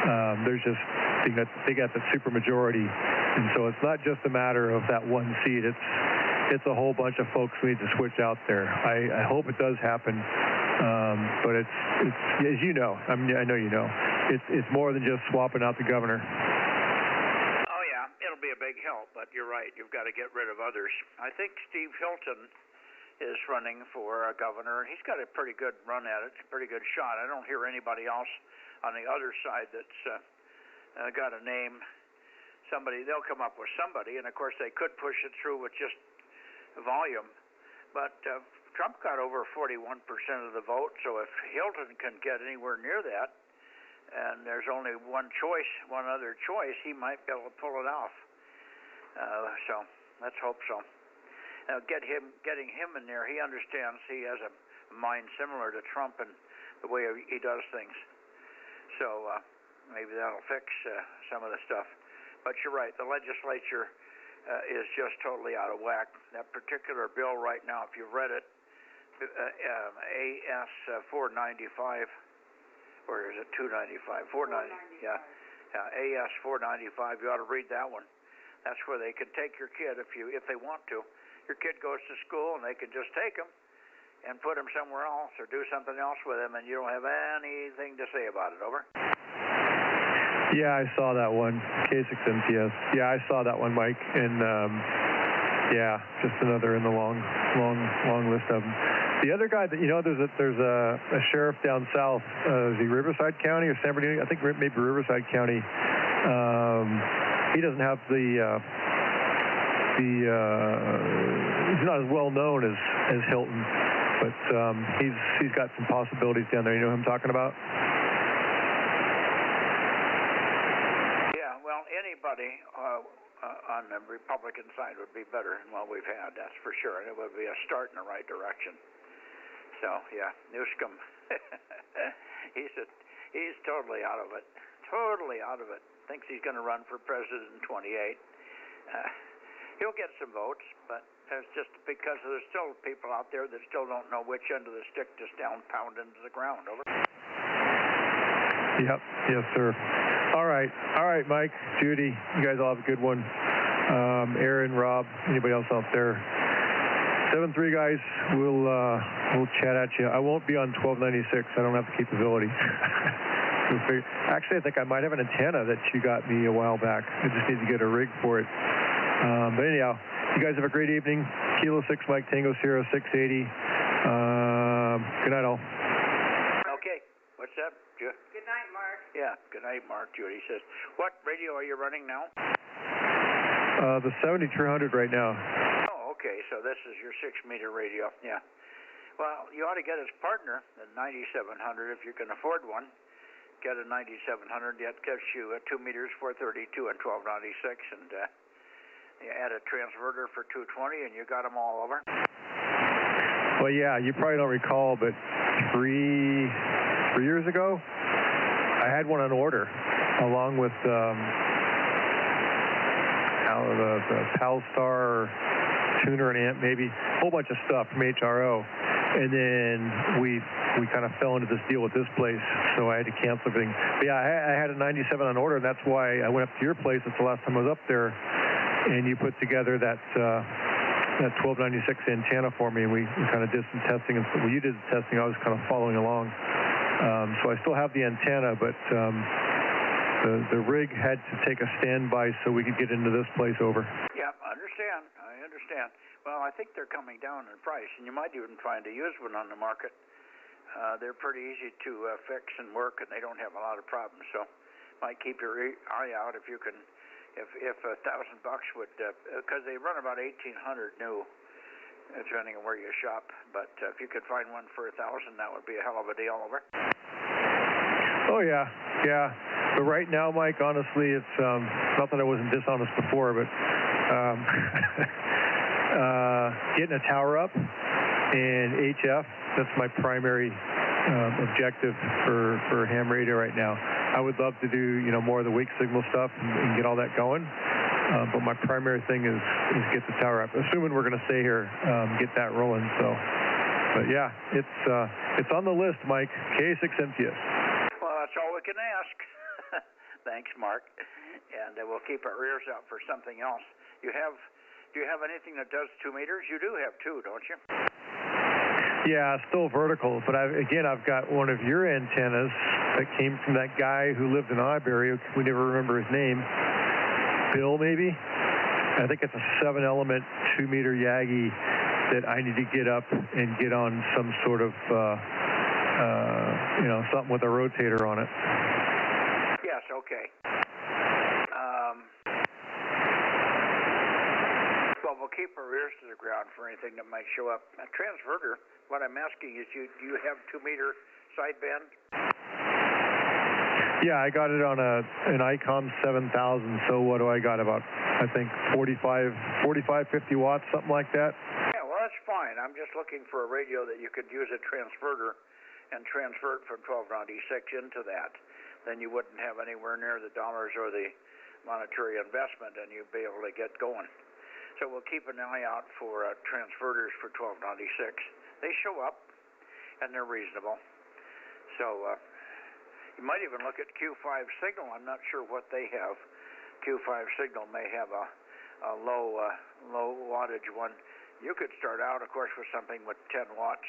they got the super majority, and so it's not just a matter of that one seat. It's a whole bunch of folks we need to switch out there. I hope it does happen, but it's as you know. I mean, I know you know. It's more than just swapping out the governor. Oh yeah, it'll be a big help, but you're right. You've got to get rid of others. I think Steve Hilton is running for governor, and he's got a pretty good run at it, a pretty good shot. I don't hear anybody else on the other side that's got a name. Somebody, they'll come up with somebody, and of course they could push it through with just volume. But Trump got over 41% of the vote, so if Hilton can get anywhere near that, and there's only one other choice, he might be able to pull it off. So let's hope so. Getting him in there, he understands. He has a mind similar to Trump and the way he does things. So maybe that'll fix some of the stuff. But you're right, the legislature is just totally out of whack. That particular bill right now, if you've read it, AS 495, or is it 295? 490. Yeah, AS 495. You ought to read that one. That's where they can take your kid if they want to. Your kid goes to school and they can just take him and put him somewhere else or do something else with him, and you don't have anything to say about it. Over. Yeah, I saw that one. K6MTS. Yeah, I saw that one, Mike. And yeah, just another in the long list of them. The other guy that there's a sheriff down south, the Riverside County or San Bernardino. I think maybe Riverside County. He doesn't have he's not as well known as Hilton, but he's got some possibilities down there. You know who I'm talking about? Yeah, well, anybody on the Republican side would be better than what we've had, that's for sure. And it would be a start in the right direction. So, yeah, Newscomb, he's totally out of it. Totally out of it. Thinks he's going to run for president in 28. He'll get some votes, but it's just because there's still people out there that still don't know which end of the stick to pound into the ground. Over. Yep. Yes, sir. All right, Mike, Judy, you guys all have a good one. Aaron, Rob, anybody else out there? 7-3 guys, we'll chat at you. I won't be on 1296. I don't have the capability. Actually, I think I might have an antenna that you got me a while back. I just need to get a rig for it. But anyhow, you guys have a great evening. Kilo 6 Mike Tango Sierra 680. Good night, all. Okay. What's up, Judy? Good night, Mark. Yeah. Good night, Mark. Judy says, what radio are you running now? The 7300 right now. Oh, okay. So this is your 6-meter radio. Yeah. Well, you ought to get his partner, the 9700, if you can afford one. Get a 9700. That gives you 2 meters, 432 and 1296, and you add a transverter for 220, and you got them all over. Well, yeah, you probably don't recall, but 3 years ago, I had one on order, along with the Palstar tuner and amp, maybe a whole bunch of stuff from HRO, and then we kind of fell into this deal with this place, so I had to cancel everything. But yeah, I had a 97 on order, and that's why I went up to your place. That's the last time I was up there. And you put together that 1296 antenna for me, and we kind of did some testing. And well, you did the testing. I was kind of following along. So I still have the antenna, but the rig had to take a standby so we could get into this place. Over. Yeah, I understand. Well, I think they're coming down in price, and you might even find a used one on the market. They're pretty easy to fix and work, and they don't have a lot of problems. So might keep your eye out if you can. If $1,000 would, because they run about 1,800 new, depending on where you shop. But if you could find one for 1,000, that would be a hell of a deal. Over. Oh yeah. But right now, Mike, honestly, it's not that I wasn't dishonest before, but getting a tower up and HF, that's my primary objective for ham radio right now. I would love to do more of the weak signal stuff and get all that going, but my primary thing is get the tower up. Assuming we're going to stay here, get that rolling. So, but yeah, it's on the list, Mike. K6MTS. Well, that's all we can ask. Thanks, Mark. And we'll keep our ears out for something else. Do you have anything that does 2 meters? You do have 2, don't you? Yeah, still vertical, but I've got one of your antennas that came from that guy who lived in Auberry. We never remember his name. Bill, maybe? I think it's a 7-element 2-meter Yagi that I need to get up and get on some sort of, something with a rotator on it. Yes, okay. Well, we'll keep our ears to the ground for anything that might show up. A transverter, what I'm asking is, do you have 2-meter sideband? Yeah, I got it on an ICOM 7000, so what do I got, about, I think, 45, 50 watts, something like that? Yeah, well, that's fine. I'm just looking for a radio that you could use a transverter and transfer it from 1296 into that. Then you wouldn't have anywhere near the dollars or the monetary investment, and you'd be able to get going. So we'll keep an eye out for transverters for 1296. They show up, and they're reasonable. So you might even look at Q5 signal. I'm not sure what they have. Q5 signal may have a low wattage one. You could start out, of course, with something with 10 watts,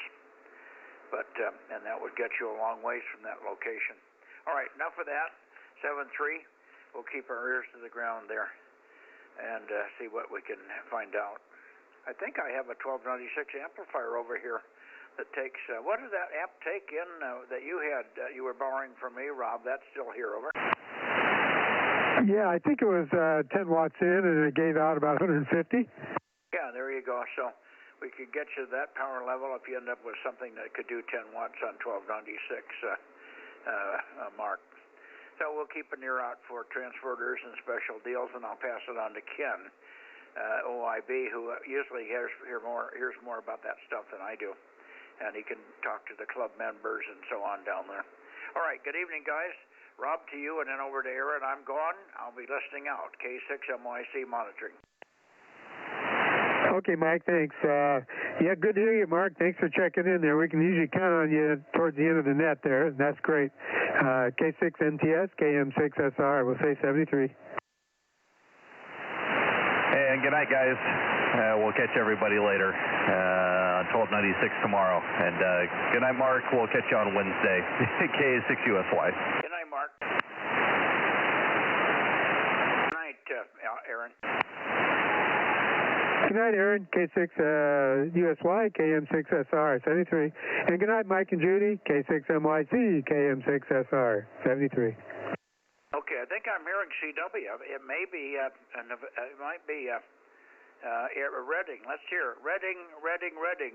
but and that would get you a long ways from that location. All right, enough of that. 7-3. We'll keep our ears to the ground there and see what we can find out. I think I have a 1296 amplifier over here that takes, what did that amp take in that you had, you were borrowing from me, Rob? That's still here, over. Yeah, I think it was 10 watts in, and it gave out about 150. Yeah, there you go. So we could get you that power level if you end up with something that could do 10 watts on 1296, Mark. So we'll keep an ear out for transverters and special deals, and I'll pass it on to Ken, OIB, who usually hears more about that stuff than I do, and he can talk to the club members and so on down there. All right, good evening, guys. Rob, to you, and then over to Aaron. I'm gone. I'll be listening out. K6MYC monitoring. Okay, Mike, thanks. Yeah, good to hear you, Mark. Thanks for checking in there. We can usually count on you towards the end of the net there. That's great. K6NTS, KM6SR, we'll say 73. And good night, guys. We'll catch everybody later on 1296 tomorrow. And good night, Mark. We'll catch you on Wednesday. K6USY. Good night, Mark. Good night, Aaron. Good night, Aaron. K6USY, KM6SR, 73. And good night, Mike and Judy. K6MYC, KM6SR, 73. Okay, I think I'm hearing CW. It may be, it might be Reading. Let's hear it. Reading,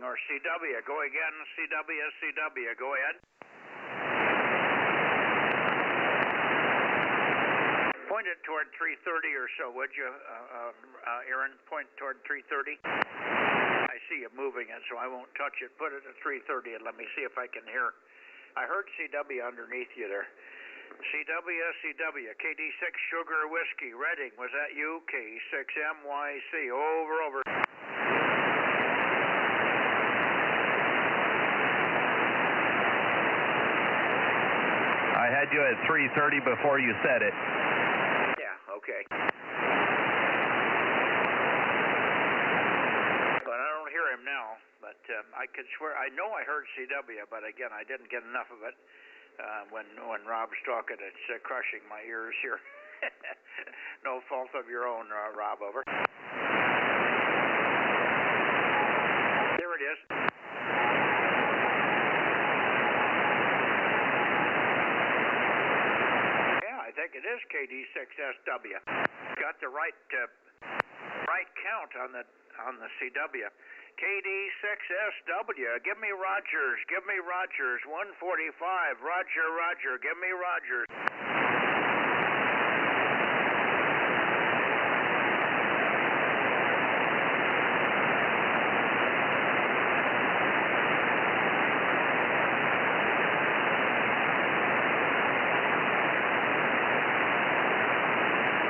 or CW. Go again, CW. Go ahead. Point it toward 330 or so, would you, Aaron? Point toward 330. I see you moving it, so I won't touch it. Put it at 330 and let me see if I can hear. I heard CW underneath you there. CW, KD6 Sugar Whiskey, Reading, was that you? K6MYC, over. I had you at 330 before you said it. Yeah, okay. But I don't hear him now, but I could swear, I know I heard CW, but again, I didn't get enough of it. When Rob's talking, it's crushing my ears here. No fault of your own, Rob, over. There it is. Yeah, I think it is KD6SW. Got the right count on the CW. KD6SW, give me Rogers, 145, Roger, give me Rogers.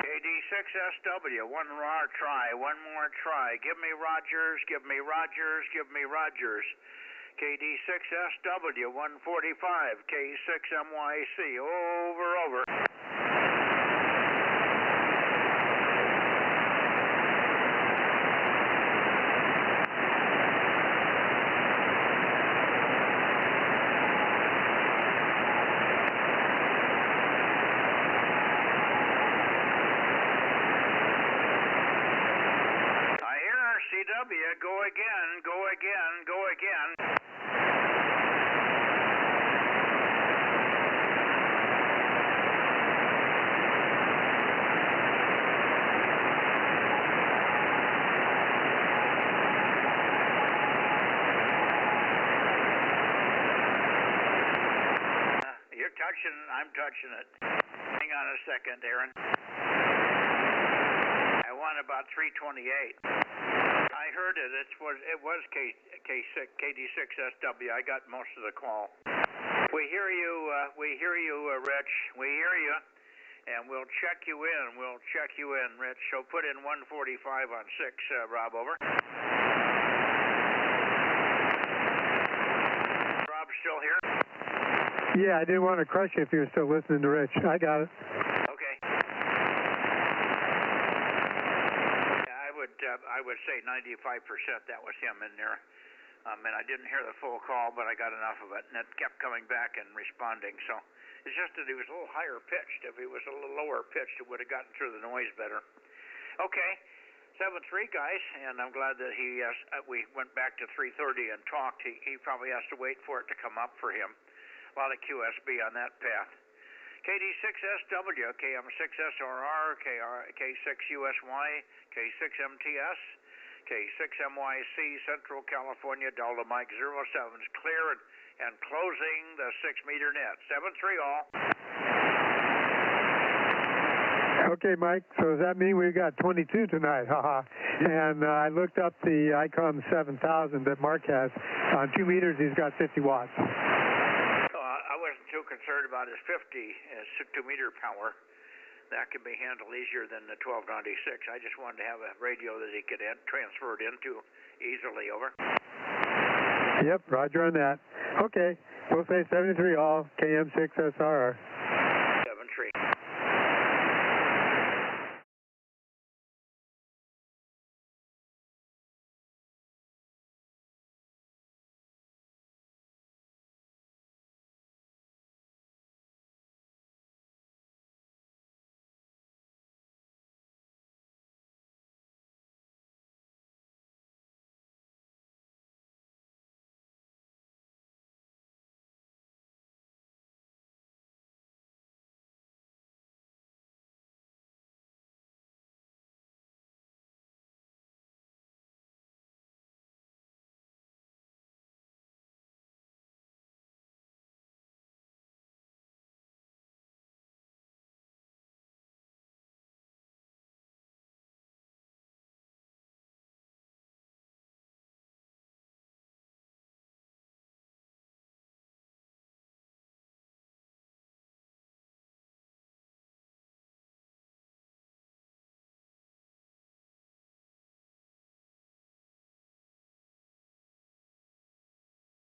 KD6SW, one more try, give me Rogers. KD6SW, 145, K6MYC, over. Go again, go again, go again. You're touching, I'm touching it. Hang on a second, Aaron. I want about 328. I heard it. It was KD6SW. I got most of the call. We hear you, Rich. We hear you, and we'll check you in. We'll check you in, Rich. So put in 145 on 6, Rob. Over. Rob still here? Yeah, I didn't want to crush you if you were still listening to Rich. I got it. Okay. I would say 95% that was him in there. And I didn't hear the full call, but I got enough of it, and it kept coming back and responding. So it's just that he was a little higher pitched. If he was a little lower pitched, it would have gotten through the noise better. Okay, 7-3, guys, and I'm glad that we went back to 330 and talked. He probably has to wait for it to come up for him. A lot of QSB on that path. KD6SW, KM6SRR, K6USY, K6MTS, K6MYC, Central California, Delta Mike 07's clear and closing the 6-meter net. 7-3 all. Okay, Mike, so does that mean we've got 22 tonight? Haha. And I looked up the ICOM 7000 that Mark has. On 2 meters, he's got 50 watts. I wasn't too concerned about his 50 2-meter power. That can be handled easier than the 1296. I just wanted to have a radio that he could transfer it into easily. Over. Yep, roger on that. Okay, we'll say 73 all, KM6SRR.